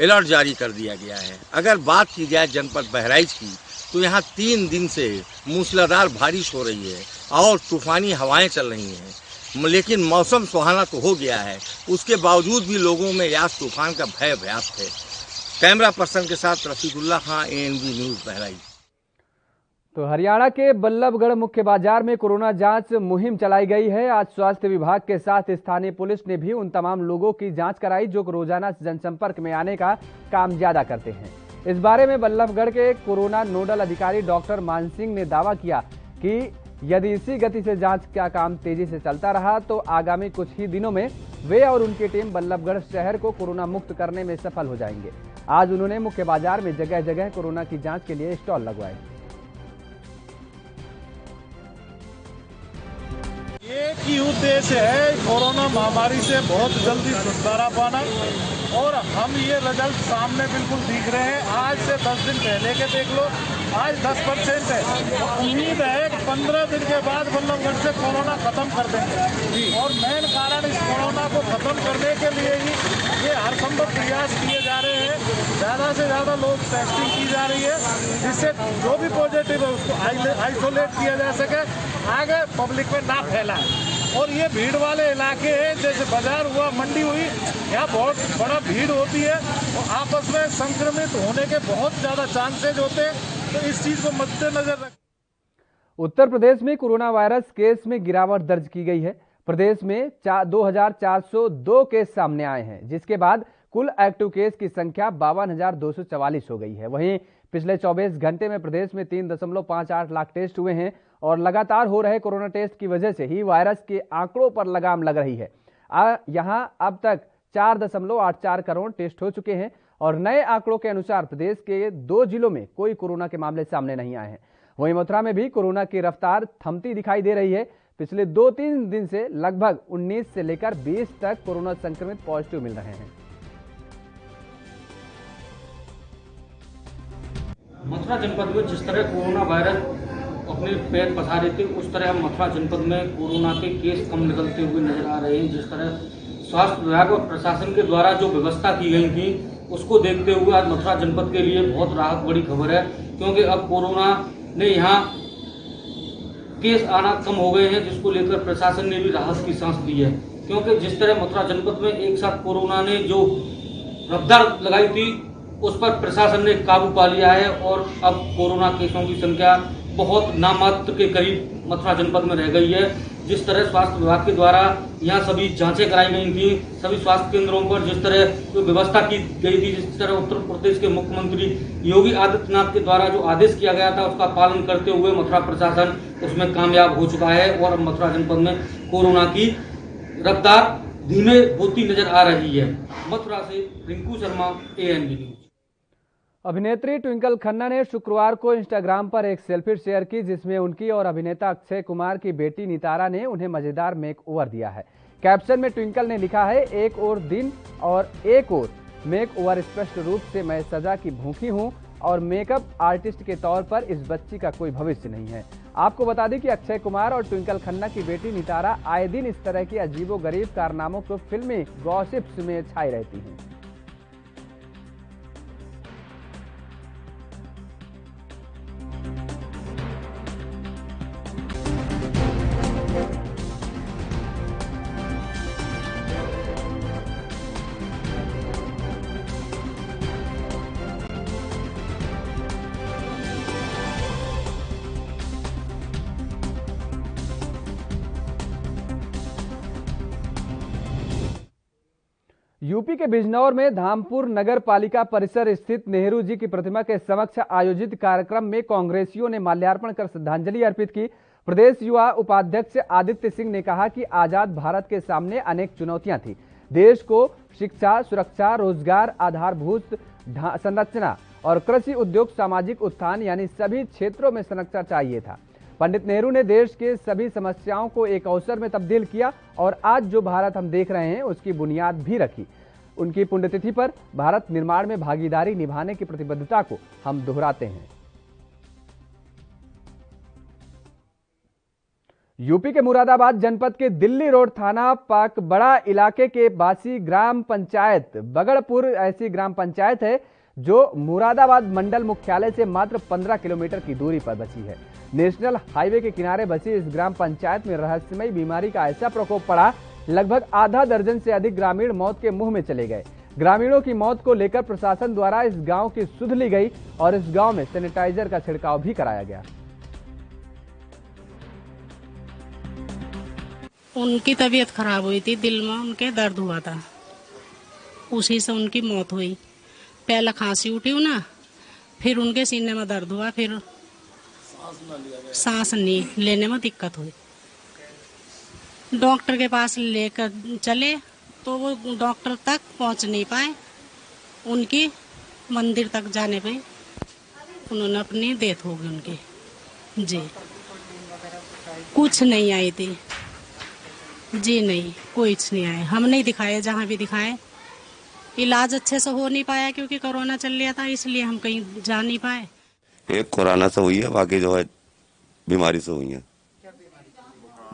अलर्ट जारी कर दिया गया है। अगर बात की जाए जनपद बहराइच की, तो यहाँ 3 दिन से मूसलाधार बारिश हो रही है और तूफानी हवाएं चल रही हैं, लेकिन मौसम सुहाना तो हो गया है, उसके बावजूद भी लोगों में यास तूफान का भय व्याप्त है। कैमरा पर्सन के साथ रफीकुल्लाह खान, ANB न्यूज बहराइच। तो हरियाणा के बल्लभगढ़ मुख्य बाजार में कोरोना जांच मुहिम चलाई गई है। आज स्वास्थ्य विभाग के साथ स्थानीय पुलिस ने भी उन तमाम लोगों की जांच कराई जो रोजाना जनसंपर्क में आने का काम ज्यादा करते हैं। इस बारे में बल्लभगढ़ के कोरोना नोडल अधिकारी डॉक्टर मान सिंह ने दावा किया कि यदि इसी गति से जांच का काम तेजी से चलता रहा तो आगामी कुछ ही दिनों में वे और उनकी टीम बल्लभगढ़ शहर को कोरोना मुक्त करने में सफल हो जाएंगे। आज उन्होंने मुख्य बाजार में जगह जगह कोरोना की जांच के लिए स्टॉल लगवाए। एक ही उद्देश्य है कोरोना महामारी से बहुत जल्दी छुटकारा पाना, और हम ये रिजल्ट सामने बिल्कुल दिख रहे हैं। आज से 10 दिन पहले के देख लो, आज 10% है। उम्मीद है कि 15 दिन के बाद बल्लभगढ़ से कोरोना खत्म कर देंगे, और मेन कारण इस कोरोना को खत्म करने के लिए ही ये हर संभव प्रयास किए जा रहे हैं। ज़्यादा से ज़्यादा लोग टेस्टिंग की जा रही है, जिससे जो भी पॉजिटिव है उसको आइसोलेट किया जा सके, आगे पब्लिक में ना फैलाए। और ये भीड़ वाले इलाके हैं, जैसे बाजार हुआ, मंडी हुई, यहाँ बहुत बड़ा भीड़ होती है और आपस में संक्रमित होने के बहुत ज़्यादा चांसेज होते हैं, तो इस चीज़ को मद्देनजर रख। उत्तर प्रदेश में कोरोना वायरस केस में गिरावट दर्ज की गई है। प्रदेश में 2402 केस सामने आए हैं, जिसके बाद कुल एक्टिव केस की संख्या 52,244 हो गई है। वहीं पिछले 24 घंटे में प्रदेश में 3.58 लाख टेस्ट हुए हैं और लगातार हो रहे कोरोना टेस्ट की वजह से ही वायरस के आंकड़ों पर लगाम लग रही है। यहां अब तक 4.84 करोड़ टेस्ट हो चुके हैं और नए आंकड़ों के अनुसार प्रदेश के 2 जिलों में कोई कोरोना के मामले सामने नहीं आए हैं। वहीं मथुरा में भी कोरोना की रफ्तार थमती दिखाई दे रही है। पिछले 2-3 दिन से लगभग 19 से लेकर 20 तक कोरोना संक्रमित पॉजिटिव मिल रहे हैं। मथुरा जनपद में जिस तरह कोरोना वायरस अपने पैर पसार रहे थे, उस तरह अब मथुरा जनपद में कोरोना के केस कम निकलते हुए नजर आ रहे हैं। जिस तरह स्वास्थ्य विभाग और प्रशासन के द्वारा जो व्यवस्था की गई थी, उसको देखते हुए आज मथुरा जनपद के लिए बहुत राहत बड़ी खबर है, क्योंकि अब कोरोना ने यहाँ केस आना कम हो गए हैं, जिसको लेकर प्रशासन ने भी राहत की सांस ली है। क्योंकि जिस तरह मथुरा जनपद में एक साथ कोरोना ने जो रफ्तार लगाई थी, उस पर प्रशासन ने काबू पा लिया है और अब कोरोना केसों की संख्या बहुत नामात्र के करीब मथुरा जनपद में रह गई है। जिस तरह स्वास्थ्य विभाग के द्वारा यहाँ सभी जांचें कराई गई थी, सभी स्वास्थ्य केंद्रों पर जिस तरह जो व्यवस्था की गई थी, जिस तरह उत्तर प्रदेश के मुख्यमंत्री योगी आदित्यनाथ के द्वारा जो आदेश किया गया था, उसका पालन करते हुए मथुरा प्रशासन उसमें कामयाब हो चुका है और अब मथुरा जनपद में कोरोना की रफ्तार धीमे होती नजर आ रही है। मथुरा से रिंकू शर्मा, ANB न्यूज। अभिनेत्री ट्विंकल खन्ना ने शुक्रवार को इंस्टाग्राम पर एक सेल्फी शेयर की, जिसमें उनकी और अभिनेता अक्षय कुमार की बेटी नितारा ने उन्हें मजेदार मेक ओवर दिया है। कैप्शन में ट्विंकल ने लिखा है, एक और दिन और एक और मेक ओवर, स्पष्ट रूप से मैं सजा की भूखी हूं और मेकअप आर्टिस्ट के तौर पर इस बच्ची का कोई भविष्य नहीं है। आपको बता दें कि अक्षय कुमार और ट्विंकल खन्ना की बेटी नितारा आए दिन इस तरह की अजीबोगरीब कारनामों को फिल्मी गॉसिप्स में छाई रहती हैं। यूपी के बिजनौर में धामपुर नगर पालिका परिसर स्थित नेहरू जी की प्रतिमा के समक्ष आयोजित कार्यक्रम में कांग्रेसियों ने माल्यार्पण कर श्रद्धांजलि अर्पित की। प्रदेश युवा उपाध्यक्ष आदित्य सिंह ने कहा कि आजाद भारत के सामने अनेक चुनौतियां थी। देश को शिक्षा, सुरक्षा, रोजगार, आधारभूत संरचना और कृषि, उद्योग, सामाजिक उत्थान यानी सभी क्षेत्रों में संरक्षण चाहिए था। पंडित नेहरू ने देश के सभी समस्याओं को एक अवसर में तब्दील किया और आज जो भारत हम देख रहे हैं उसकी बुनियाद भी रखी। उनकी पुण्यतिथि पर भारत निर्माण में भागीदारी निभाने की प्रतिबद्धता को हम दोहराते हैं। यूपी के मुरादाबाद जनपद के दिल्ली रोड थाना पाकबड़ा इलाके के बासी ग्राम पंचायत बगड़पुर ऐसी ग्राम पंचायत है जो मुरादाबाद मंडल मुख्यालय से मात्र 15 किलोमीटर की दूरी पर बसी है। नेशनल हाईवे के किनारे बसी इस ग्राम पंचायत में रहस्यमयी बीमारी का ऐसा प्रकोप पड़ा, लगभग आधा दर्जन से अधिक ग्रामीण मौत के मुंह में चले गए। ग्रामीणों की मौत को लेकर प्रशासन द्वारा इस गांव की सुध ली गई और इस गांव में सैनिटाइजर का छिड़काव भी कराया गया। उनकी तबीयत खराब हुई थी, दिल में उनके दर्द हुआ था, उसी से उनकी मौत हुई। पहले खांसी उठी ना, फिर उनके सीने में दर्द हुआ, फिर सांस नहीं लेने में दिक्कत हुई। डॉक्टर के पास लेकर चले तो वो डॉक्टर तक पहुंच नहीं पाए। उनकी मंदिर तक जाने पे उन्होंने अपनी डेथ हो गई उनकी। जी कुछ नहीं आई थी जी, नहीं कुछ नहीं आए। हम नहीं दिखाए, जहाँ भी दिखाए इलाज अच्छे से हो नहीं पाया क्योंकि कोरोना चल रहा था, इसलिए हम कहीं जा नहीं पाए। एक कोरोना से हुई है, बाकी जो है बीमारी से हुई है।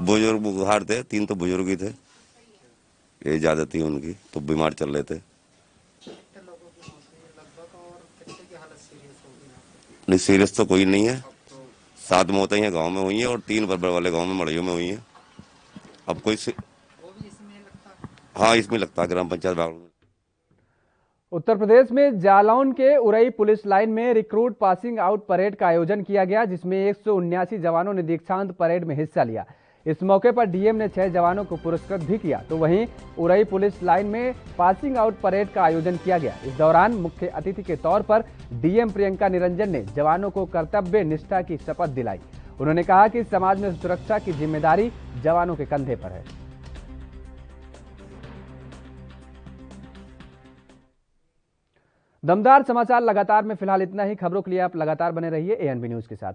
बुजुर्ग बुखार थे, 3 तो बुजुर्ग ही थे, ये ज्यादा थी उनकी, तो बीमार चल रहे थे। नहीं सीरियस तो कोई नहीं है, 7 मौतें यहाँ गांव में हुई हैं और 3 बरबर वाले गांव में मड़ियों में हुई हैं। अब कोई हाँ इसमें लगता है ग्राम पंचायत बागड़ में। उत्तर प्रदेश में जालौन के उरई पुलिस लाइन में रिक्रूट पासिंग आउट परेड का आयोजन किया गया, जिसमें 179 जवानों ने दीक्षांत परेड में हिस्सा लिया। इस मौके पर डीएम ने 6 जवानों को पुरस्कृत भी किया। तो वहीं उरई पुलिस लाइन में पासिंग आउट परेड का आयोजन किया गया। इस दौरान मुख्य अतिथि के तौर पर डीएम प्रियंका निरंजन ने जवानों को कर्तव्य निष्ठा की शपथ दिलाई। उन्होंने कहा कि समाज में सुरक्षा की जिम्मेदारी जवानों के कंधे पर है। दमदार समाचार लगातार में फिलहाल इतना ही। खबरों के लिए आप लगातार बने रहिए एएनबी न्यूज के साथ।